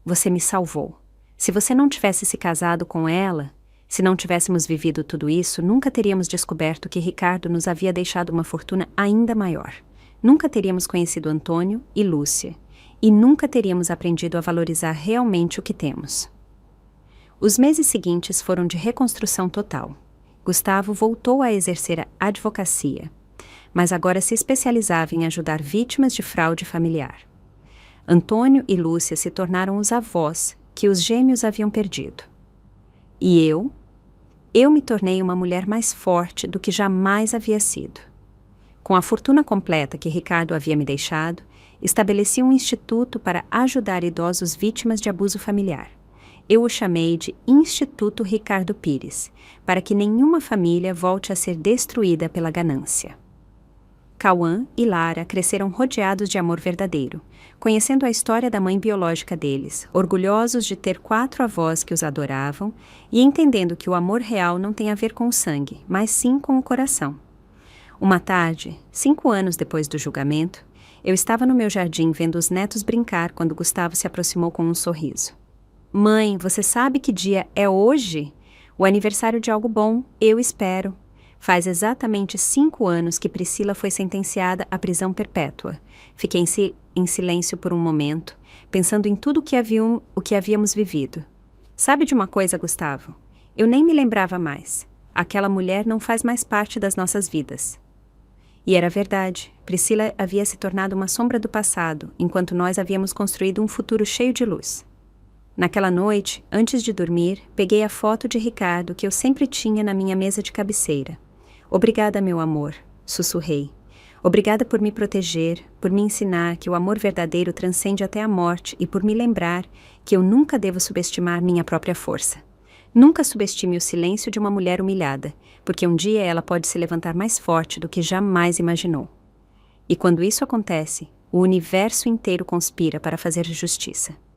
Você me salvou. Se você não tivesse se casado com ela, se não tivéssemos vivido tudo isso, nunca teríamos descoberto que Ricardo nos havia deixado uma fortuna ainda maior. Nunca teríamos conhecido Antônio e Lúcia. E nunca teríamos aprendido a valorizar realmente o que temos. Os meses seguintes foram de reconstrução total. Gustavo voltou a exercer a advocacia, mas agora se especializava em ajudar vítimas de fraude familiar. Antônio e Lúcia se tornaram os avós que os gêmeos haviam perdido. E eu me tornei uma mulher mais forte do que jamais havia sido. Com a fortuna completa que Ricardo havia me deixado, estabeleci um instituto para ajudar idosos vítimas de abuso familiar. Eu o chamei de Instituto Ricardo Pires, para que nenhuma família volte a ser destruída pela ganância. Cauã e Lara cresceram rodeados de amor verdadeiro, conhecendo a história da mãe biológica deles, orgulhosos de ter 4 avós que os adoravam e entendendo que o amor real não tem a ver com o sangue, mas sim com o coração. Uma tarde, 5 anos depois do julgamento, eu estava no meu jardim vendo os netos brincar quando Gustavo se aproximou com um sorriso. Mãe, você sabe que dia é hoje? O aniversário de algo bom, eu espero. Faz exatamente 5 anos que Priscila foi sentenciada à prisão perpétua. Fiquei em silêncio por um momento, pensando em tudo o que havíamos vivido. Sabe de uma coisa, Gustavo? Eu nem me lembrava mais. Aquela mulher não faz mais parte das nossas vidas. E era verdade. Priscila havia se tornado uma sombra do passado, enquanto nós havíamos construído um futuro cheio de luz. Naquela noite, antes de dormir, peguei a foto de Ricardo que eu sempre tinha na minha mesa de cabeceira. Obrigada, meu amor, sussurrei. Obrigada por me proteger, por me ensinar que o amor verdadeiro transcende até a morte e por me lembrar que eu nunca devo subestimar minha própria força. Nunca subestime o silêncio de uma mulher humilhada, porque um dia ela pode se levantar mais forte do que jamais imaginou. E quando isso acontece, o universo inteiro conspira para fazer justiça.